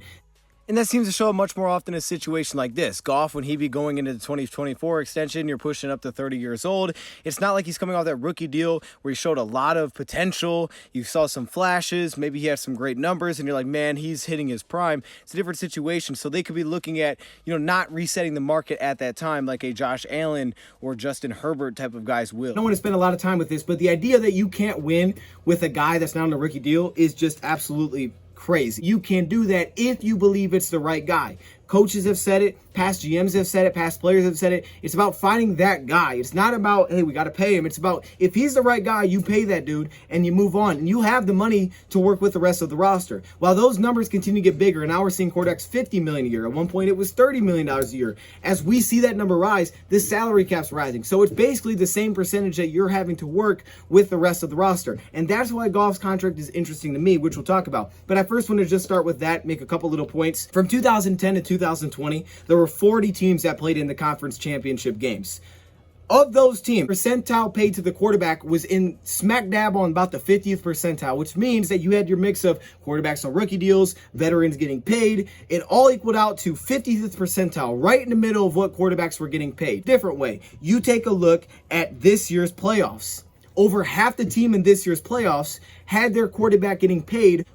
And that seems to show up much more often in a situation like this. Goff, when he be going into the 2024 extension, you're pushing up to 30 years old. It's not like he's coming off that rookie deal where he showed a lot of potential. You saw some flashes. Maybe he had some great numbers, and you're like, man, he's hitting his prime. It's a different situation. So they could be looking at, not resetting the market at that time like a Josh Allen or Justin Herbert type of guys will. I don't want to spend a lot of time with this, but the idea that you can't win with a guy that's not on a rookie deal is just absolutely crazy. You can do that if you believe it's the right guy. Coaches have said it, past GMs have said it, past players have said it. It's about finding that guy. It's not about, hey, we got to pay him. It's about, if he's the right guy, you pay that dude and you move on. And you have the money to work with the rest of the roster. While those numbers continue to get bigger, and now we're seeing quarterbacks $50 million a year. At one point, it was $30 million a year. As we see that number rise, the salary cap's rising. So it's basically the same percentage that you're having to work with the rest of the roster. And that's why Goff's contract is interesting to me, which we'll talk about. But I first want to just start with that, make a couple little points. From 2010 to 2020, there were 40 teams that played in the conference championship games. Of those teams, percentile paid to the quarterback was in smack dab on about the 50th percentile, which means that you had your mix of quarterbacks on rookie deals, veterans getting paid. It all equaled out to 50th percentile, right in the middle of what quarterbacks were getting paid. Different way, you take a look at this year's playoffs. Over half the team in this year's playoffs had their quarterback getting paid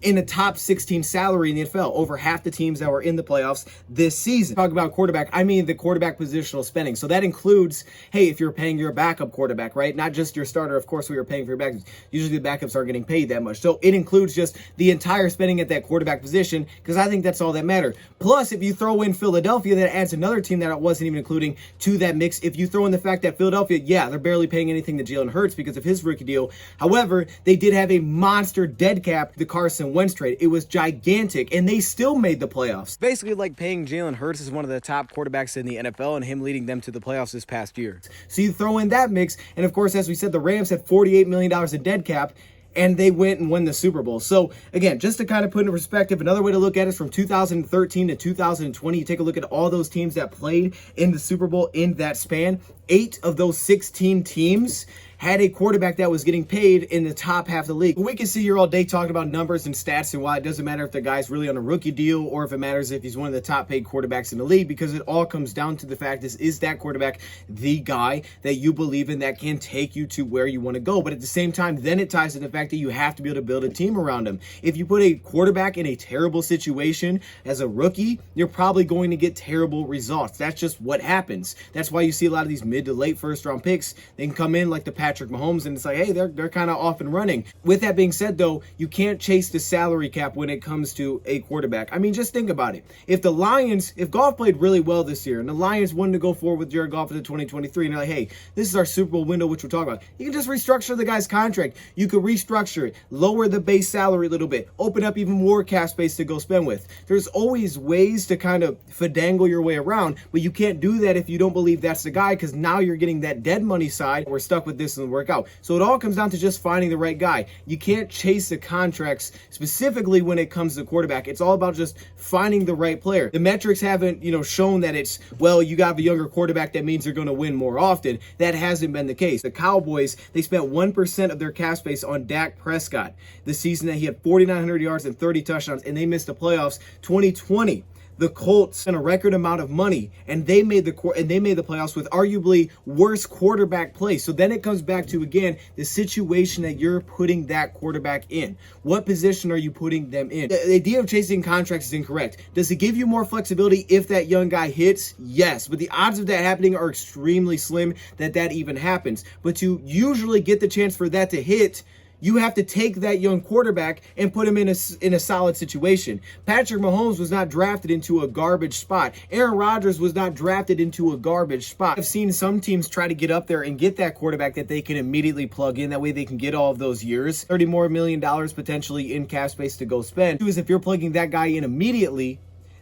in a top 16 salary in the NFL. Over half the teams that were in the playoffs this season. Talk about quarterback, I mean the quarterback positional spending. So that includes, hey, if you're paying your backup quarterback, right? Not just your starter. Of course, we were paying for your backups. Usually the backups aren't getting paid that much. So it includes just the entire spending at that quarterback position, because I think that's all that matters. Plus, if you throw in Philadelphia, that adds another team that I wasn't even including to that mix. If you throw in the fact that Philadelphia, yeah, they're barely paying anything to Jalen Hurts because of his rookie deal. However, they did have a monster dead cap, the Carson Wentz trade. It was gigantic, and they still made the playoffs. Basically like paying Jalen Hurts as one of the top quarterbacks in the NFL and him leading them to the playoffs this past year. So you throw in that mix, and of course, as we said, the Rams had $48 million in dead cap, and they went and won the Super Bowl. So again, just to kind of put into perspective, another way to look at it is from 2013 to 2020, you take a look at all those teams that played in the Super Bowl in that span. 8 of those 16 teams had a quarterback that was getting paid in the top half of the league. We can see here all day talking about numbers and stats and why it doesn't matter if the guy's really on a rookie deal or if it matters if he's one of the top paid quarterbacks in the league, because it all comes down to the fact is that quarterback the guy that you believe in that can take you to where you want to go? But at the same time, then it ties to the fact that you have to be able to build a team around him. If you put a quarterback in a terrible situation as a rookie, you're probably going to get terrible results. That's just what happens. That's why you see a lot of these mid to late first round picks. They can come in like the Patrick Mahomes, and it's like, hey, they're kind of off and running. With that being said, though, you can't chase the salary cap when it comes to a quarterback. I mean, just think about it. If Goff played really well this year, and the Lions wanted to go forward with Jared Goff into 2023, and they're like, hey, this is our Super Bowl window, which we're talking about. You can just restructure the guy's contract. You could restructure it, lower the base salary a little bit, open up even more cap space to go spend with. There's always ways to kind of finagle your way around, but you can't do that if you don't believe that's the guy, because now you're getting that dead money side. We're stuck with this and work out. So it all comes down to just finding the right guy. You can't chase the contracts specifically when it comes to quarterback. It's all about just finding the right player. The metrics haven't, shown that it's, well, you got a younger quarterback, that means you're going to win more often. That hasn't been the case. The Cowboys, they spent 1% of their cap space on Dak Prescott the season that he had 4,900 yards and 30 touchdowns, and they missed the playoffs 2020. the Colts spent a record amount of money, and they made the playoffs with arguably worse quarterback play. So then it comes back to, again, the situation that you're putting that quarterback in. What position are you putting them in? The idea of chasing contracts is incorrect. Does it give you more flexibility if that young guy hits? Yes, but the odds of that happening are extremely slim that even happens. But to usually get the chance for that to hit, you have to take that young quarterback and put him in a solid situation. Patrick Mahomes was not drafted into a garbage spot. Aaron Rodgers was not drafted into a garbage spot. I've seen some teams try to get up there and get that quarterback that they can immediately plug in. That way they can get all of those years. $30 million more potentially in cap space to go spend. Is if you're plugging that guy in immediately,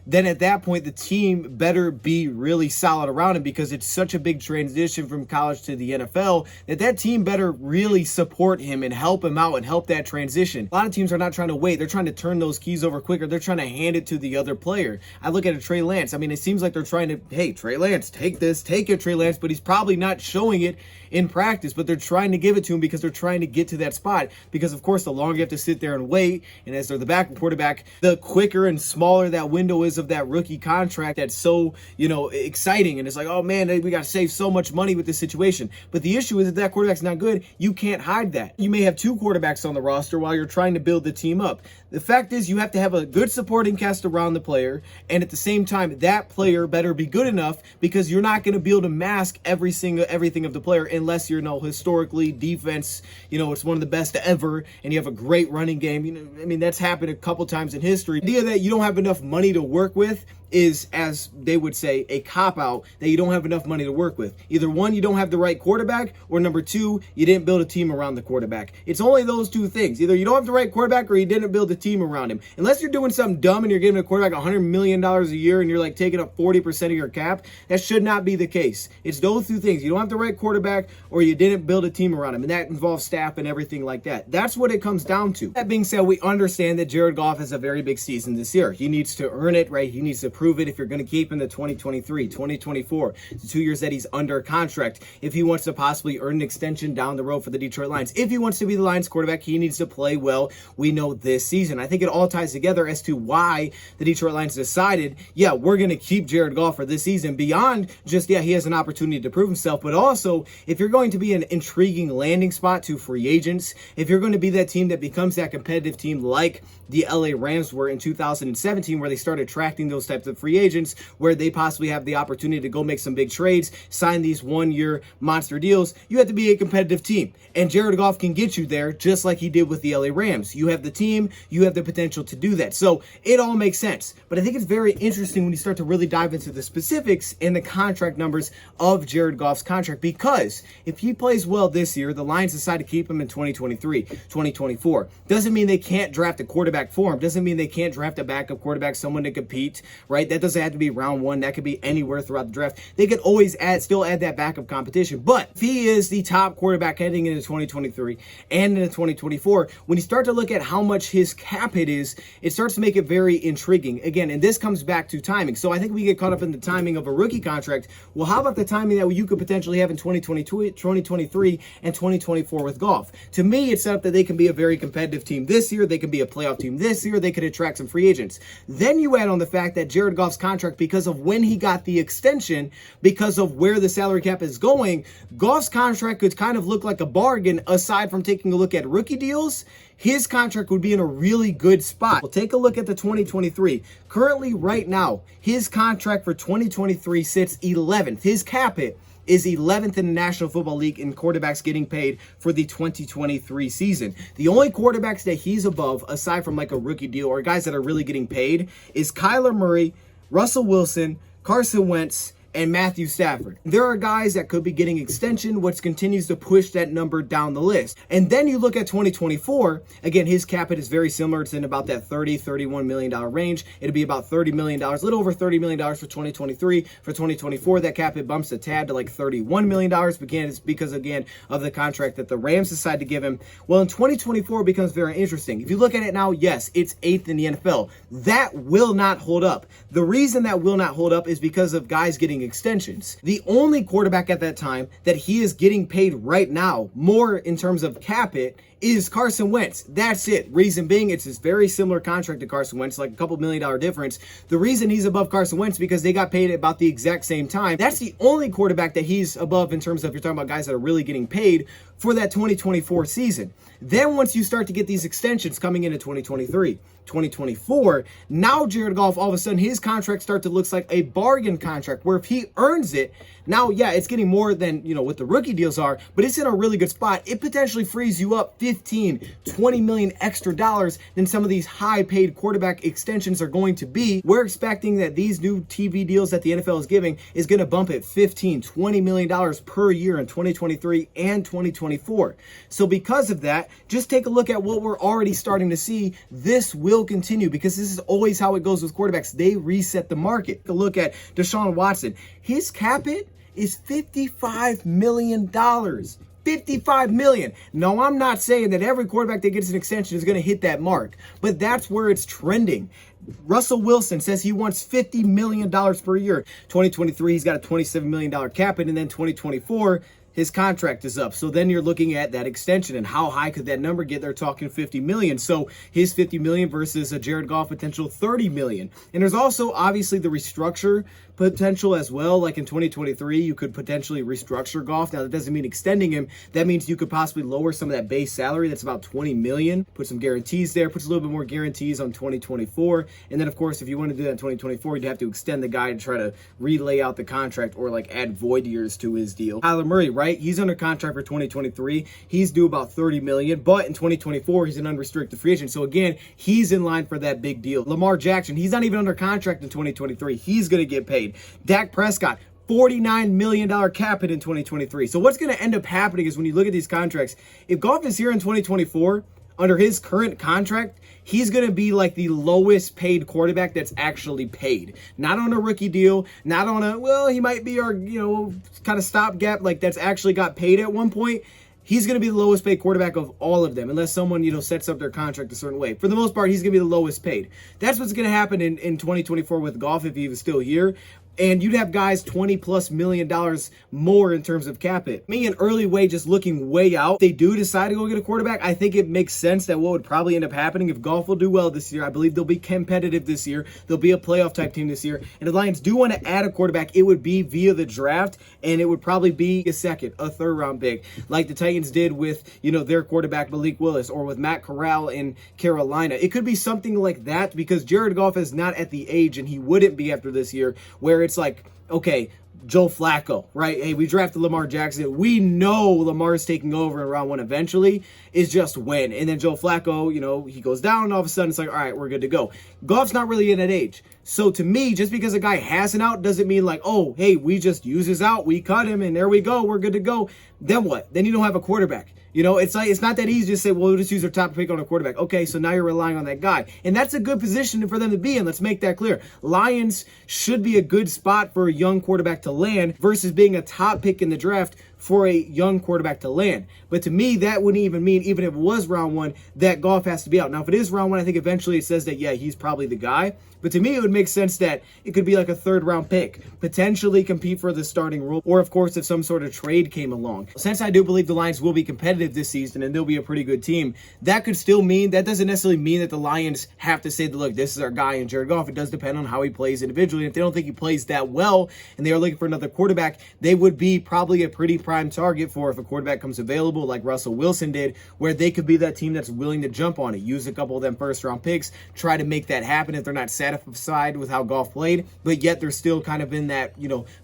then at that point, the team better be really solid around him, because it's such a big transition from college to the NFL that team better really support him and help him out and help that transition. A lot of teams are not trying to wait. They're trying to turn those keys over quicker. They're trying to hand it to the other player. I look at a Trey Lance. I mean, it seems like they're trying to, hey, Trey Lance, take this, take it, Trey Lance, but he's probably not showing it in practice, but they're trying to give it to him because they're trying to get to that spot. Because, of course, the longer you have to sit there and wait, and as they're the backup quarterback, the quicker and smaller that window is of that rookie contract that's so, exciting. And it's like, oh, man, we got to save so much money with this situation. But the issue is that quarterback's not good. You can't hide that. You may have two quarterbacks on the roster while you're trying to build the team up. The fact is you have to have a good supporting cast around the player, and at the same time, that player better be good enough, because you're not going to be able to mask everything of the player unless you're, historically, defense, it's one of the best ever, and you have a great running game. That's happened a couple times in history. The idea that you don't have enough money to work with is, as they would say, a cop-out, that you don't have enough money to work with. Either one, you don't have the right quarterback, or number two, you didn't build a team around the quarterback. It's only those two things. Either you don't have the right quarterback, or you didn't build a team around him. Unless you're doing something dumb and you're giving a quarterback $100 million a year and you're like taking up 40% of your cap, that should not be the case. It's those two things. You don't have the right quarterback, or you didn't build a team around him, and that involves staff and everything like that. That's what it comes down to. That being said, we understand that Jared Goff has a very big season this year. He needs to earn it, right? He needs to prove it if you're going to keep him to 2023, 2024, the 2 years that he's under contract. If he wants to possibly earn an extension down the road for the Detroit Lions, if he wants to be the Lions quarterback, he needs to play well. We know this season. I think it all ties together as to why the Detroit Lions decided, yeah, we're going to keep Jared Goff for this season, beyond just, yeah, he has an opportunity to prove himself, but also if you're going to be an intriguing landing spot to free agents, if you're going to be that team that becomes that competitive team like the LA Rams were in 2017, where they started attracting those types of free agents, where they possibly have the opportunity to go make some big trades, sign these one-year monster deals, you have to be a competitive team. And Jared Goff can get you there just like he did with the LA Rams. You have the team, you have the potential to do that. So it all makes sense. But I think it's very interesting when you start to really dive into the specifics and the contract numbers of Jared Goff's contract, because if he plays well this year, the Lions decide to keep him in 2023, 2024. Doesn't mean they can't draft a quarterback for him. Doesn't mean they can't draft a backup quarterback, someone to compete, right? That doesn't have to be round one. That could be anywhere throughout the draft. They could always still add that backup competition. But if he is the top quarterback heading into 2023 and into 2024, when you start to look at how much his cap hit is, it starts to make it very intriguing. Again, and this comes back to timing. So I think we get caught up in the timing of a rookie contract. Well, how about the timing that you could potentially have in 2022, 2023 and 2024 with Goff? To me, it's set up that they can be a very competitive team this year. They can be a playoff team this year. They could attract some free agents. Then you add on the fact that Jared Goff's contract, because of when he got the extension, because of where the salary cap is going, Goff's contract could kind of look like a bargain. Aside from taking a look at rookie deals, his contract would be in a really good spot. Well, take a look at the 2023. Currently, right now, his contract for 2023 sits 11th. His cap hit is 11th in the National Football League in quarterbacks getting paid for the 2023 season. The only quarterbacks that he's above, aside from like a rookie deal or guys that are really getting paid, is Kyler Murray, Russell Wilson, Carson Wentz, and Matthew Stafford. There are guys that could be getting extension, which continues to push that number down the list. And then you look at 2024, again, his cap hit is very similar. It's in about that $31 million range. It'll be about $30 million, a little over $30 million for 2023. For 2024, that cap hit bumps a tad to like $31 million, again, it's because, again, of the contract that the Rams decide to give him. Well, in 2024, it becomes very interesting. If you look at it now, yes, it's 8th in the NFL. That will not hold up. The reason that will not hold up is because of guys getting extensions. The only quarterback at that time that he is getting paid right now, more in terms of cap it, is Carson Wentz. That's it. Reason being, it's this very similar contract to Carson Wentz, like a couple $1 million difference. The reason he's above Carson Wentz because they got paid at about the exact same time. That's the only quarterback that he's above in terms of, you're talking about guys that are really getting paid for that 2024 season. Then once you start to get these extensions coming into 2023, 2024, now Jared Goff, all of a sudden his contract starts to look like a bargain contract where if he earns it, now, yeah, it's getting more than, what the rookie deals are, but it's in a really good spot. It potentially frees you up 15, 20 million extra dollars than some of these high paid quarterback extensions are going to be. We're expecting that these new TV deals that the NFL is giving is going to bump it 15, 20 million dollars per year in 2023 and 2024. So because of that, just take a look at what we're already starting to see. This will continue because this is always how it goes with quarterbacks. They reset the market. Take a look at Deshaun Watson. His cap hit is $55 million. $55 million. No, I'm not saying that every quarterback that gets an extension is going to hit that mark, but that's where it's trending. Russell Wilson says he wants $50 million per year. 2023, he's got a $27 million cap hit, and then 2024, his contract is up. So then you're looking at that extension and how high could that number get? They're talking 50 million. So his 50 million versus a Jared Goff potential 30 million. And there's also obviously the restructure potential as well. Like in 2023, you could potentially restructure Goff. Now that doesn't mean extending him. That means you could possibly lower some of that base salary. That's about 20 million. Put some guarantees there. Puts a little bit more guarantees on 2024. And then of course, if you want to do that in 2024, you'd have to extend the guy and try to relay out the contract or like add void years to his deal. Kyler Murray, right? He's under contract for 2023. He's due about 30 million, but in 2024, he's an unrestricted free agent. So again, he's in line for that big deal. Lamar Jackson, he's not even under contract in 2023. He's going to get paid. Dak Prescott, $49 million cap hit in 2023. So what's going to end up happening is when you look at these contracts, if Goff is here in 2024, under his current contract, he's going to be like the lowest paid quarterback that's actually paid. Not on a rookie deal, not on a, well, he might be our, kind of stopgap, like that's actually got paid at one point. He's going to be the lowest paid quarterback of all of them, unless someone, sets up their contract a certain way. For the most part, he's going to be the lowest paid. That's what's going to happen in 2024 with Goff if he was still here. And you'd have guys $20+ million more in terms of cap hit. Me, an early way, just looking way out. If they do decide to go get a quarterback, I think it makes sense that what would probably end up happening if Goff will do well this year, I believe they'll be competitive this year. They'll be a playoff type team this year. And if the Lions do want to add a quarterback, it would be via the draft, and it would probably be a third round pick, like the Titans did with, their quarterback Malik Willis, or with Matt Corral in Carolina. It could be something like that because Jared Goff is not at the age, and he wouldn't be after this year, where it's like, okay, Joe Flacco, right? Hey, we drafted Lamar Jackson. We know Lamar's taking over in round one eventually. It's just when. And then Joe Flacco, he goes down and all of a sudden it's like, all right, we're good to go. Goff's not really in that age. So to me, just because a guy has an out doesn't mean like, oh, hey, we just use his out. We cut him and there we go. We're good to go. Then what? Then you don't have a quarterback. It's like, it's not that easy to say, well, we'll just use our top pick on a quarterback. Okay, so now you're relying on that guy. And that's a good position for them to be in. Let's make that clear. Lions should be a good spot for a young quarterback to land versus being a top pick in the draft for a young quarterback to land. But to me, that wouldn't even mean, even if it was round one, that Goff has to be out. Now, if it is round one, I think eventually it says that, yeah, he's probably the guy. But to me, it would make sense that it could be like a third round pick, potentially compete for the starting role, or of course, if some sort of trade came along. Since I do believe the Lions will be competitive this season and they'll be a pretty good team, that could still mean, that doesn't necessarily mean that the Lions have to say, look, this is our guy in Jared Goff. It does depend on how he plays individually. And if they don't think he plays that well and they are looking for another quarterback, they would be probably a pretty prime target for if a quarterback comes available like Russell Wilson did, where they could be that team that's willing to jump on it, use a couple of them first round picks, try to make that happen if they're not satisfied with how Goff played, but yet they're still kind of in that,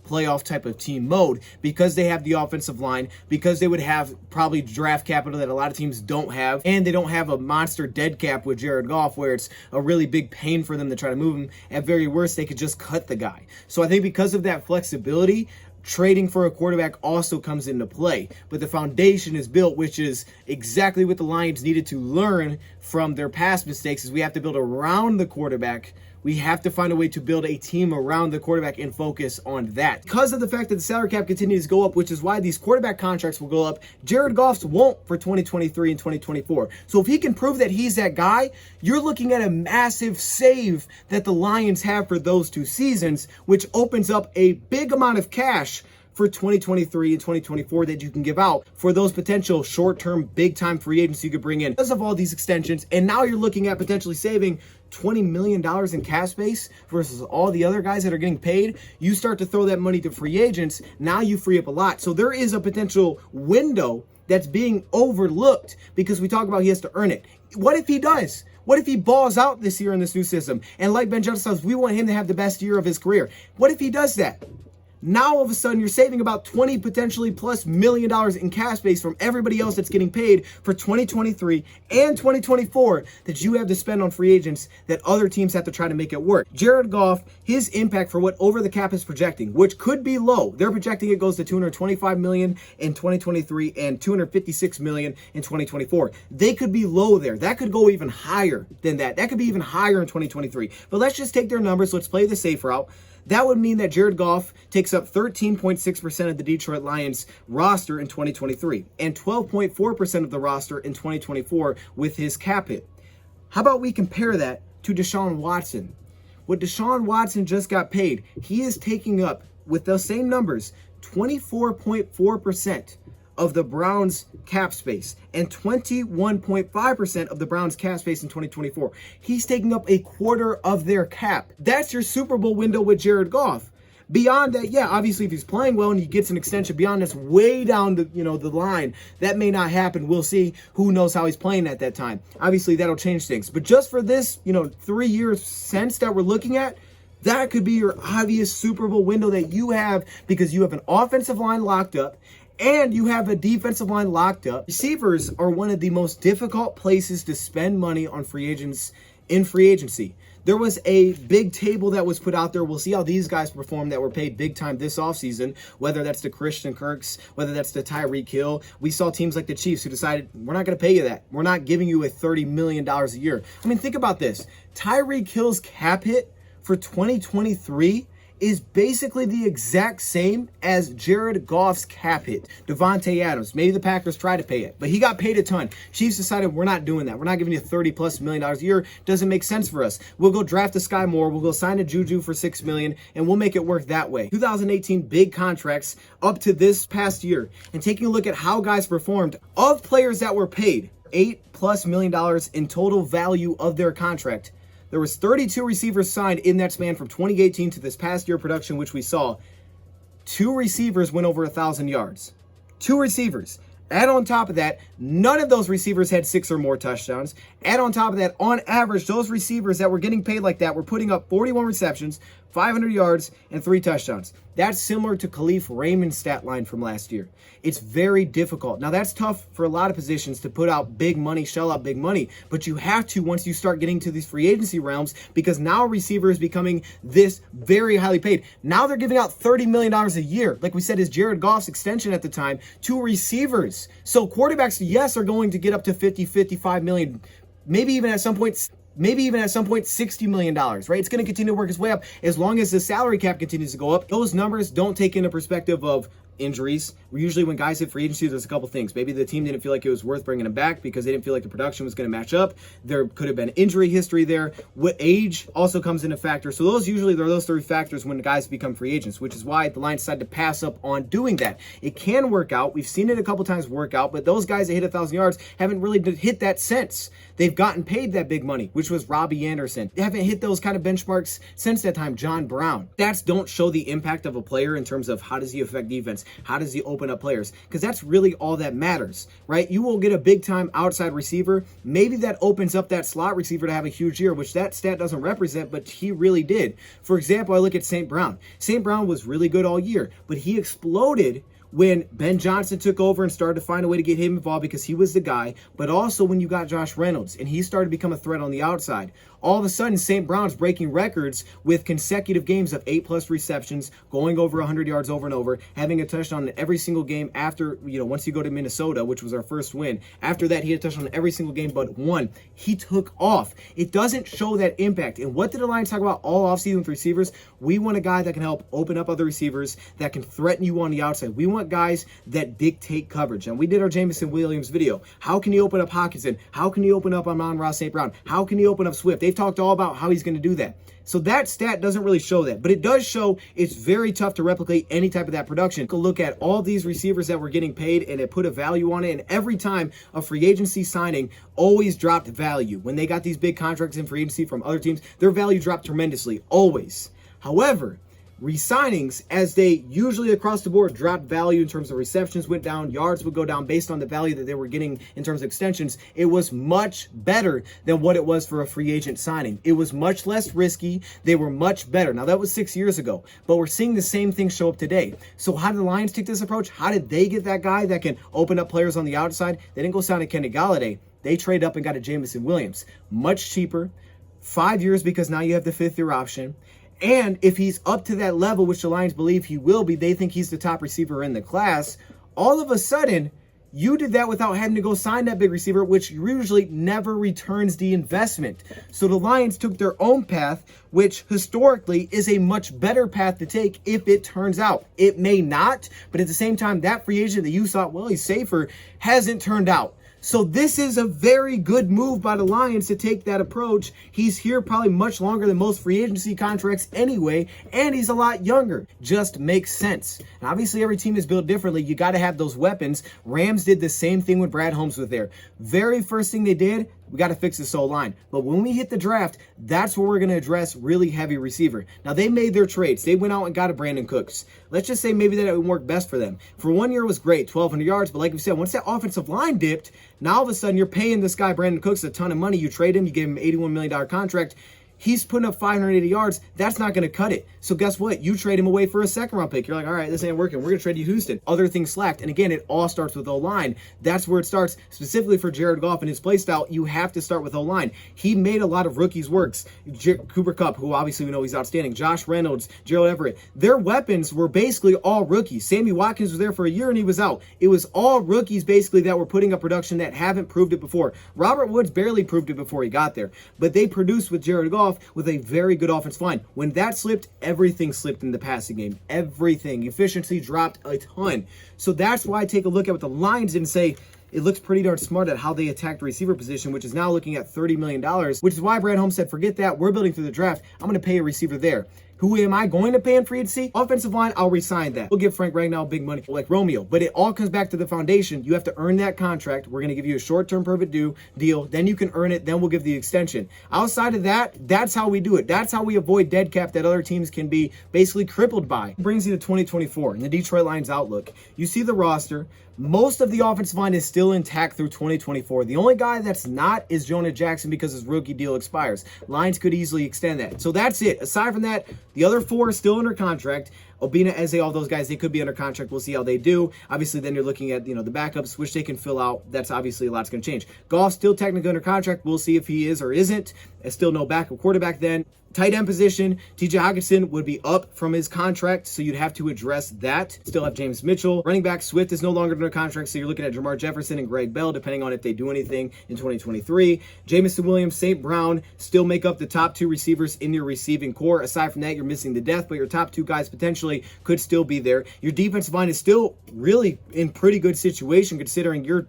playoff type of team mode because they have the offensive line, because they would have probably draft capital that a lot of teams don't have, and they don't have a monster dead cap with Jared Goff where it's a really big pain for them to try to move him. At very worst, they could just cut the guy. So I think because of that flexibility, trading for a quarterback also comes into play. But the foundation is built, which is exactly what the Lions needed to learn from their past mistakes, is we have to build around the quarterback We have to find a way to build a team around the quarterback and focus on that. Because of the fact that the salary cap continues to go up, which is why these quarterback contracts will go up, Jared Goff's won't for 2023 and 2024. So if he can prove that he's that guy, you're looking at a massive save that the Lions have for those 2 seasons, which opens up a big amount of cash for 2023 and 2024 that you can give out for those potential short-term, big-time free agents you could bring in because of all these extensions. And now you're looking at potentially saving $20 million in cap space versus all the other guys that are getting paid. You start to throw that money to free agents, now you free up a lot. So there is a potential window that's being overlooked because we talk about he has to earn it. What if he does? What if he balls out this year in this new system? And like Ben Johnson says, we want him to have the best year of his career. What if he does that? Now, all of a sudden, you're saving about $20 potentially plus million in cap space from everybody else that's getting paid for 2023 and 2024 that you have to spend on free agents that other teams have to try to make it work. Jared Goff, his impact for what over the cap is projecting, which could be low. They're projecting it goes to $225 million in 2023 and $256 million in 2024. They could be low there. That could go even higher than that. That could be even higher in 2023. But let's just take their numbers. Let's play the safe route. That would mean that Jared Goff takes up 13.6% of the Detroit Lions roster in 2023 and 12.4% of the roster in 2024 with his cap hit. How about we compare that to Deshaun Watson? What Deshaun Watson just got paid, he is taking up, with those same numbers, 24.4% of the Browns cap space and 21.5% of the Browns cap space in 2024. He's taking up a quarter of their cap. That's your Super Bowl window with Jared Goff. Beyond that, yeah, obviously if he's playing well and he gets an extension beyond that's way down the, the line, that may not happen. We'll see. Who knows how he's playing at that time. Obviously that'll change things. But just for this, 3 years sense that we're looking at, that could be your obvious Super Bowl window that you have because you have an offensive line locked up and you have a defensive line locked up. Receivers are one of the most difficult places to spend money on free agents in free agency. There was a big table that was put out there. We'll see how these guys perform that were paid big time this offseason, whether that's the Christian Kirks, whether that's the Tyreek Hill. We saw teams like the Chiefs who decided, we're not going to pay you that. We're not giving you a $30 million a year. I mean, think about this. Tyreek Hill's cap hit for 2023 is basically the exact same as Jared Goff's cap hit. Devontae Adams, maybe the Packers tried to pay it, but he got paid a ton. Chiefs decided we're not doing that. We're not giving you $30+ million a year. Doesn't make sense for us. We'll go draft a Sky Moore. We'll go sign a Juju for $6 million, and we'll make it work that way. 2018 big contracts up to this past year, and taking a look at how guys performed of players that were paid $8+ million in total value of their contract. There was 32 receivers signed in that span from 2018 to this past year production, which we saw. 2 receivers went over 1,000 yards. 2 receivers. Add on top of that, none of those receivers had 6 or more touchdowns. Add on top of that, on average, those receivers that were getting paid like that were putting up 41 receptions, 500 yards, and 3 touchdowns. That's similar to Khalif Raymond's stat line from last year. It's very difficult. Now, that's tough for a lot of positions to put out big money, shell out big money, but you have to once you start getting to these free agency realms because now a receiver is becoming this very highly paid. Now they're giving out $30 million a year, like we said, is Jared Goff's extension at the time, to receivers. So quarterbacks, yes, are going to get up to 50, 55 million, maybe even at some point $60 million, right? It's going to continue to work its way up as long as the salary cap continues to go up. Those numbers don't take into perspective of injuries. Usually when guys hit free agency, there's a couple things. Maybe the team didn't feel like it was worth bringing him back because they didn't feel like the production was going to match up. There could have been injury history there. What age also comes into factor. So those usually are those 3 factors when the guys become free agents, which is why the Lions decided to pass up on doing that. It can work out. We've seen it a couple times work out, but those guys that hit 1,000 yards haven't really hit that since. They've gotten paid that big money, which was Robbie Anderson. They haven't hit those kind of benchmarks since that time, John Brown. Stats don't show the impact of a player in terms of how does he affect defense, how does he open up players, because that's really all that matters, right? You will get a big-time outside receiver. Maybe that opens up that slot receiver to have a huge year, which that stat doesn't represent, but he really did. For example, I look at St. Brown. St. Brown was really good all year, but he exploded when Ben Johnson took over and started to find a way to get him involved because he was the guy, but also when you got Josh Reynolds and he started to become a threat on the outside. All of a sudden, St. Brown's breaking records with consecutive games of 8+ receptions, going over 100 yards over and over, having a touchdown in every single game after, once you go to Minnesota, which was our first win. After that, he had a touchdown in every single game but one. He took off. It doesn't show that impact. And what did the Lions talk about all offseason with receivers? We want a guy that can help open up other receivers, that can threaten you on the outside. We want guys that dictate coverage. And we did our Jameson Williams video. How can he open up Hockenson? How can he open up Amon-Ra St. Brown? How can he open up Swift? They've talked all about how he's going to do that. So that stat doesn't really show that, but it does show it's very tough to replicate any type of that production. Go look at all these receivers that were getting paid and it put a value on it. And every time a free agency signing always dropped value. When they got these big contracts in free agency from other teams, their value dropped tremendously, always. However, re-signings, as they usually across the board dropped value in terms of receptions went down, yards would go down based on the value that they were getting in terms of extensions, it was much better than what it was for a free agent signing. It was much less risky. They were much better. Now, that was 6 years ago, but we're seeing the same thing show up today. So how did the Lions take this approach? How did they get that guy that can open up players on the outside? They didn't go sign a Kenny Galladay. They trade up and got a Jameson Williams. Much cheaper. 5 years because now you have the 5th-year option. And if he's up to that level, which the Lions believe he will be, they think he's the top receiver in the class. All of a sudden, you did that without having to go sign that big receiver, which usually never returns the investment. So the Lions took their own path, which historically is a much better path to take if it turns out. It may not, but at the same time, that free agent that you thought, well, he's safer, hasn't turned out. So this is a very good move by the Lions to take that approach. He's here probably much longer than most free agency contracts anyway, and he's a lot younger. Just makes sense. And obviously, every team is built differently. You got to have those weapons. Rams did the same thing when Brad Holmes was there. Very first thing they did, we got to fix this O-line. But when we hit the draft, that's where we're going to address really heavy receiver. Now, they made their trades. They went out and got a Brandon Cooks. Let's just say maybe that would work best for them. For 1 year, it was great, 1,200 yards. But like we said, once that offensive line dipped, now all of a sudden you're paying this guy, Brandon Cooks, a ton of money. You trade him, you give him an $81 million contract. He's putting up 580 yards. That's not going to cut it. So guess what? You trade him away for a 2nd-round pick. You're like, all right, this ain't working. We're going to trade you Houston. Other things slacked. And again, it all starts with O-line. That's where it starts. Specifically for Jared Goff and his play style, you have to start with O-line. He made a lot of rookies works. Cooper Kupp, who obviously we know he's outstanding. Josh Reynolds, Gerald Everett. Their weapons were basically all rookies. Sammy Watkins was there for a year and he was out. It was all rookies basically that were putting up production that haven't proved it before. Robert Woods barely proved it before he got there. But they produced with Jared Goff with a very good offensive line. When that slipped, everything slipped in the passing game. Everything. Efficiency dropped a ton. So that's why I take a look at what the Lions did and say, it looks pretty darn smart at how they attacked the receiver position, which is now looking at $30 million, which is why Brad Holmes said, forget that. We're building through the draft. I'm going to pay a receiver there. Who am I going to pay in free agency? Offensive line, I'll resign that. We'll give Frank Ragnow big money like Romeo. But it all comes back to the foundation. You have to earn that contract. We're going to give you a short-term perfect deal. Then you can earn it. Then we'll give the extension. Outside of that, that's how we do it. That's how we avoid dead cap that other teams can be basically crippled by. It brings you to 2024 and the Detroit Lions outlook. You see the roster. Most of the offensive line is still intact through 2024. The only guy that's not is Jonah Jackson because his rookie deal expires. Lions could easily extend that. So that's it. Aside from that, the other 4 are still under contract. Obina, Eze, all those guys, they could be under contract. We'll see how they do. Obviously, then you're looking at, the backups, which they can fill out. That's obviously a lot's going to change. Goff still technically under contract. We'll see if he is or isn't. There's still no backup quarterback then. Tight end position, TJ Hockenson would be up from his contract, so you'd have to address that. Still have James Mitchell. Running back Swift is no longer under contract, so you're looking at Jamar Jefferson and Greg Bell, depending on if they do anything in 2023. Jameson Williams, St. Brown still make up the top 2 receivers in your receiving core. Aside from that, you're missing the depth, but your top 2 guys potentially could still be there. Your defensive line is still really in pretty good situation considering you're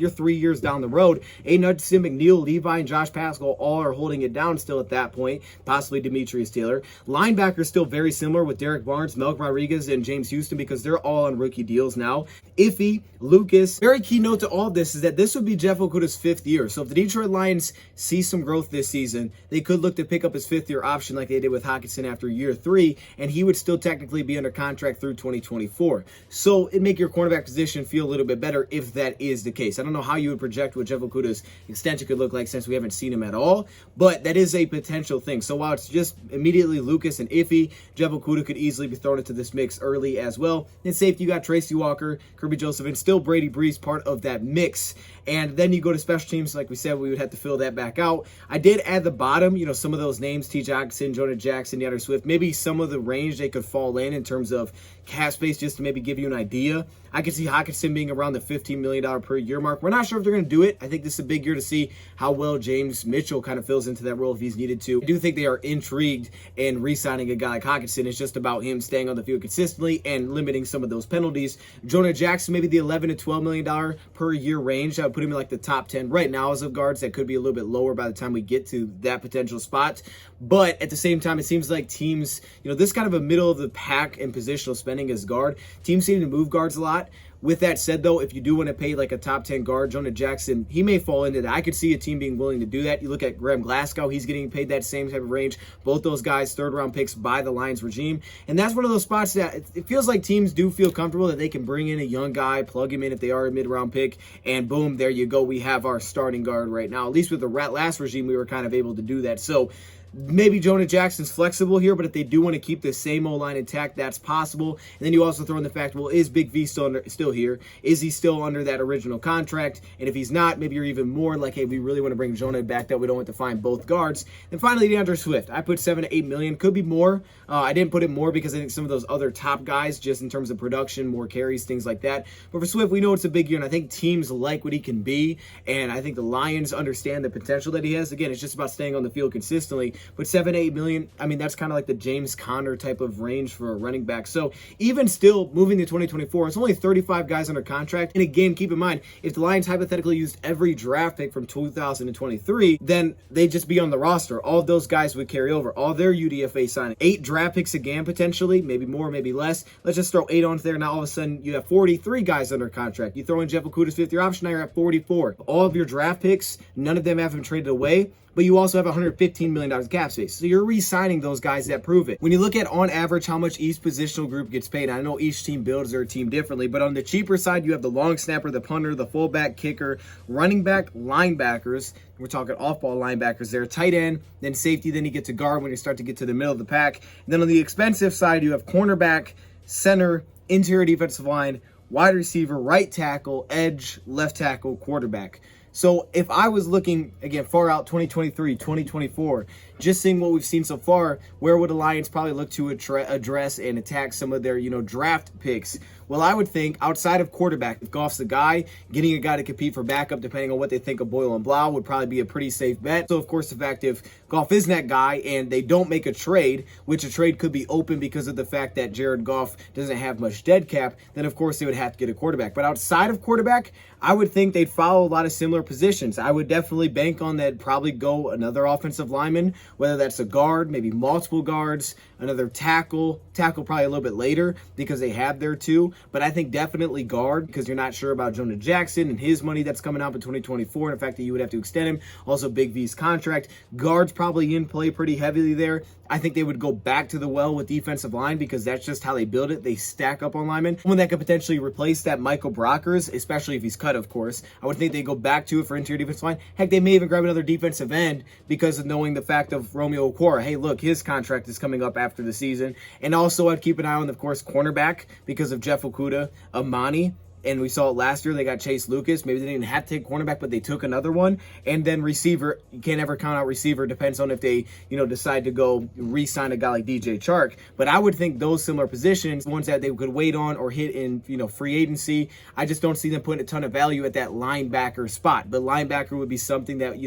3 years down the road. Aiden Hudson, McNeil, Levi, and Josh Pascal all are holding it down still at that point. Possibly Demetrius Taylor. Linebackers still very similar with Derek Barnes, Melk Rodriguez, and James Houston because they're all on rookie deals now. Iffy, Lucas. Very key note to all this is that this would be Jeff Okudah's 5th year. So if the Detroit Lions see some growth this season, they could look to pick up his 5th year option like they did with Hockenson after year 3, and he would still technically technically be under contract through 2024. So it'd make your cornerback position feel a little bit better if that is the case. I don't know how you would project what Jeff Okuda's extension could look like since we haven't seen him at all, but that is a potential thing. So while it's just immediately Lucas and Iffy, Jeff Okuda could easily be thrown into this mix early as well. In safety, you got Tracy Walker, Kirby Joseph, and still Brady Breeze part of that mix. And then you go to special teams, like we said, we would have to fill that back out. I did add the bottom, some of those names, T. Jackson, Jonah Jackson, DeAndre Swift, maybe some of the range they could fall in terms of cap space, just to maybe give you an idea. I could see Hockenson being around the $15 million per year mark. We're not sure if they're going to do it. I think this is a big year to see how well James Mitchell kind of fills into that role if he's needed to. I do think they are intrigued in re-signing a guy like Hockenson. It's just about him staying on the field consistently and limiting some of those penalties. Jonah Jackson, maybe the $11 to $12 million per year range. I would put him in like the top 10 right now as of guards. That could be a little bit lower by the time we get to that potential spot. But at the same time, it seems like teams, this kind of a middle of the pack and positional spending as guard. Teams seem to move guards a lot. With that said, though, if you do want to pay like a top 10 guard, Jonah Jackson, he may fall into that. I could see a team being willing to do that. You look at Graham Glasgow, he's getting paid that same type of range. Both those guys, third-round picks by the Lions regime. And that's one of those spots that it feels like teams do feel comfortable that they can bring in a young guy, plug him in if they are a mid-round pick, and boom, there you go. We have our starting guard right now. At least with the last regime, we were kind of able to do that. So maybe Jonah Jackson's flexible here, but if they do want to keep the same O-line intact, that's possible. And then you also throw in the fact, well, is Big V still here? Is he still under that original contract? And if he's not, maybe you're even more like, hey, we really want to bring Jonah back, that we don't want to find both guards. And finally, DeAndre Swift. I put $7 to $8 million. Could be more. I didn't put it more because I think some of those other top guys, just in terms of production, more carries, things like that. But for Swift, we know it's a big year, and I think teams like what he can be. And I think the Lions understand the potential that he has. Again, it's just about staying on the field consistently. But $7 to $8 million, I mean, that's kind of like the James Conner type of range for a running back. So even still moving to 2024, it's only 35 guys under contract. And again, keep in mind, if the Lions hypothetically used every draft pick from 2023, then they'd just be on the roster. All of those guys would carry over. All their UDFA signing. 8 draft picks again, potentially, maybe more, maybe less. Let's just throw 8 onto there. Now all of a sudden you have 43 guys under contract. You throw in Jeff Okuda's 5th-year option, now you're at 44. All of your draft picks, none of them have been traded away. But you also have $115 million of cap space. So you're re-signing those guys that prove it. When you look at, on average, how much each positional group gets paid, I know each team builds their team differently, but on the cheaper side, you have the long snapper, the punter, the fullback, kicker, running back, linebackers. We're talking off-ball linebackers there, tight end, then safety, then you get to guard when you start to get to the middle of the pack. And then on the expensive side, you have cornerback, center, interior defensive line, wide receiver, right tackle, edge, left tackle, quarterback. So if I was looking, again, far out, 2023, 2024, just seeing what we've seen so far, where would the Lions probably look to address and attack some of their, draft picks? Well, I would think outside of quarterback, if Goff's the guy, getting a guy to compete for backup, depending on what they think of Boyle and Blau, would probably be a pretty safe bet. So, of course, the fact if Goff isn't that guy and they don't make a trade, which a trade could be open because of the fact that Jared Goff doesn't have much dead cap, then, of course, they would have to get a quarterback. But outside of quarterback, I would think they'd follow a lot of similar positions. I would definitely bank on that, probably go another offensive lineman, whether that's a guard, maybe multiple guards, another tackle probably a little bit later because they have there too. But I think definitely guard because you're not sure about Jonah Jackson and his money that's coming out in 2024 and the fact that you would have to extend him. Also, Big V's contract. Guards probably in play pretty heavily there. I think they would go back to the well with defensive line because that's just how they build it. They stack up on linemen. One that could potentially replace that Michael Brockers, especially if he's cut, of course. I would think they go back to it for interior defensive line. Heck, they may even grab another defensive end because of knowing the fact of Romeo Okwara. Hey, look, his contract is coming up after the season. And also, I'd keep an eye on, of course, cornerback because of Jeff Okuda, Amani. And we saw it last year. They got Chase Lucas. Maybe they didn't have to take cornerback, but they took another one. And then receiver, you can't ever count out receiver. Depends on if they, decide to go re-sign a guy like DJ Chark. But I would think those similar positions, ones that they could wait on or hit in, free agency, I just don't see them putting a ton of value at that linebacker spot. But linebacker would be something that,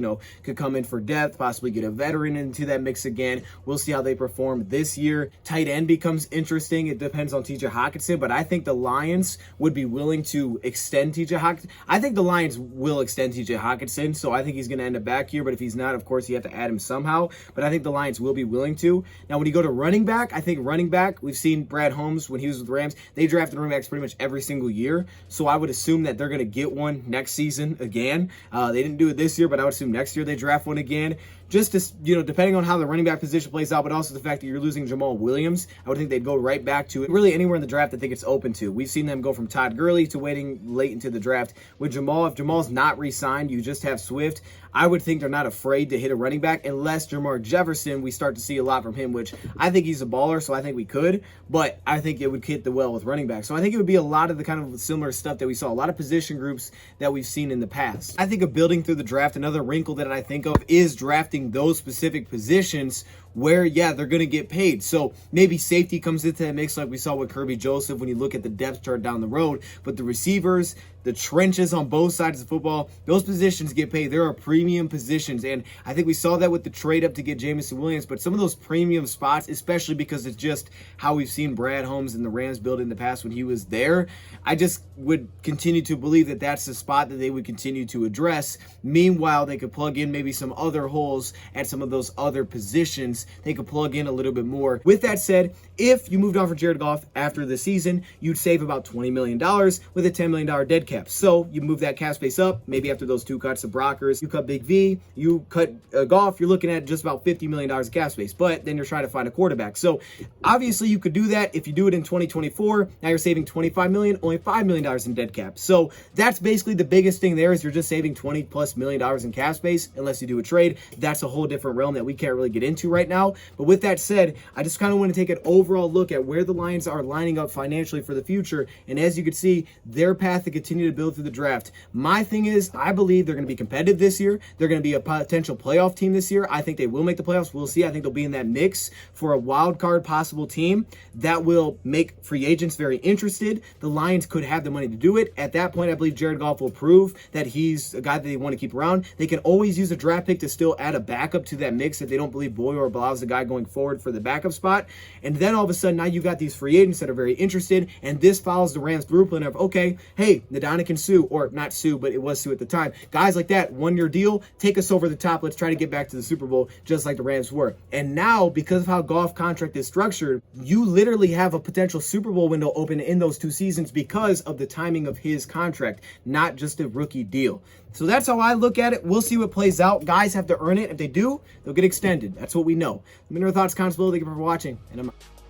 could come in for depth, possibly get a veteran into that mix again. We'll see how they perform this year. Tight end becomes interesting. It depends on TJ Hockenson. But I think the Lions would be willing going to extend TJ Hawkinson. I think the Lions will extend TJ Hawkinson, so I think he's going to end up back here. But if he's not, of course, you have to add him somehow. But I think the Lions will be willing to. Now, when you go to running back, I think running back, we've seen Brad Holmes when he was with the Rams. They drafted running backs pretty much every single year. So I would assume that they're going to get one next season again. They didn't do it this year, but I would assume next year they draft one again. Just to, depending on how the running back position plays out, but also the fact that you're losing Jamal Williams, I would think they'd go right back to it. Really anywhere in the draft I think it's open to. We've seen them go from Todd Gurley to waiting late into the draft. With Jamal, if Jamal's not re-signed, you just have Swift. I would think they're not afraid to hit a running back unless Jamar Jefferson, we start to see a lot from him, which I think he's a baller, so I think we could, but I think it would hit the well with running back. So I think it would be a lot of the kind of similar stuff that we saw, a lot of position groups that we've seen in the past. I think of building through the draft, another wrinkle that I think of is drafting those specific positions where, yeah, they're going to get paid. So maybe safety comes into that mix like we saw with Kirby Joseph when you look at the depth chart down the road. But the receivers, the trenches on both sides of football, those positions get paid. There are premium positions. And I think we saw that with the trade up to get Jameson Williams. But some of those premium spots, especially because it's just how we've seen Brad Holmes and the Rams build in the past when he was there, I just would continue to believe that that's the spot that they would continue to address. Meanwhile, they could plug in maybe some other holes at some of those other positions. They could plug in a little bit more. With that said, if you moved on for Jared Goff after the season, you'd save about $20 million with a $10 million dead cap. So you move that cap space up. Maybe after those two cuts of Brockers, you cut Big V, you cut Goff, you're looking at just about $50 million of cap space. But then you're trying to find a quarterback. So obviously you could do that. If you do it in 2024, now you're saving $25 million, only $5 million in dead cap. So that's basically the biggest thing there is you're just saving $20+ million in cap space unless you do a trade. That's a whole different realm that we can't really get into right now. But with that said, I just kind of want to take an overall look at where the Lions are lining up financially for the future. And as you can see, their path to continue to build through the draft. My thing is, I believe they're going to be competitive this year. They're going to be a potential playoff team this year. I think they will make the playoffs. We'll see. I think they'll be in that mix for a wild card possible team that will make free agents very interested. The Lions could have the money to do it. At that point, I believe Jared Goff will prove that he's a guy that they want to keep around. They can always use a draft pick to still add a backup to that mix if they don't believe Boyer or Blau is the guy going forward for the backup spot. And then all of a sudden, now you got these free agents that are very interested, and this follows the Rams blueprint of, okay, hey, Ndamukong Suh, or not Sue, but it was Sue at the time. Guys like that, 1-year deal, take us over the top. Let's try to get back to the Super Bowl just like the Rams were. And now, because of how Goff contract is structured, you literally have a potential Super Bowl window open in those 2 seasons because of the timing of his contract, not just a rookie deal. So that's how I look at it. We'll see what plays out. Guys have to earn it. If they do, they'll get extended. That's what we know. Let me know your thoughts, comments below. Thank you for watching, and I'm out.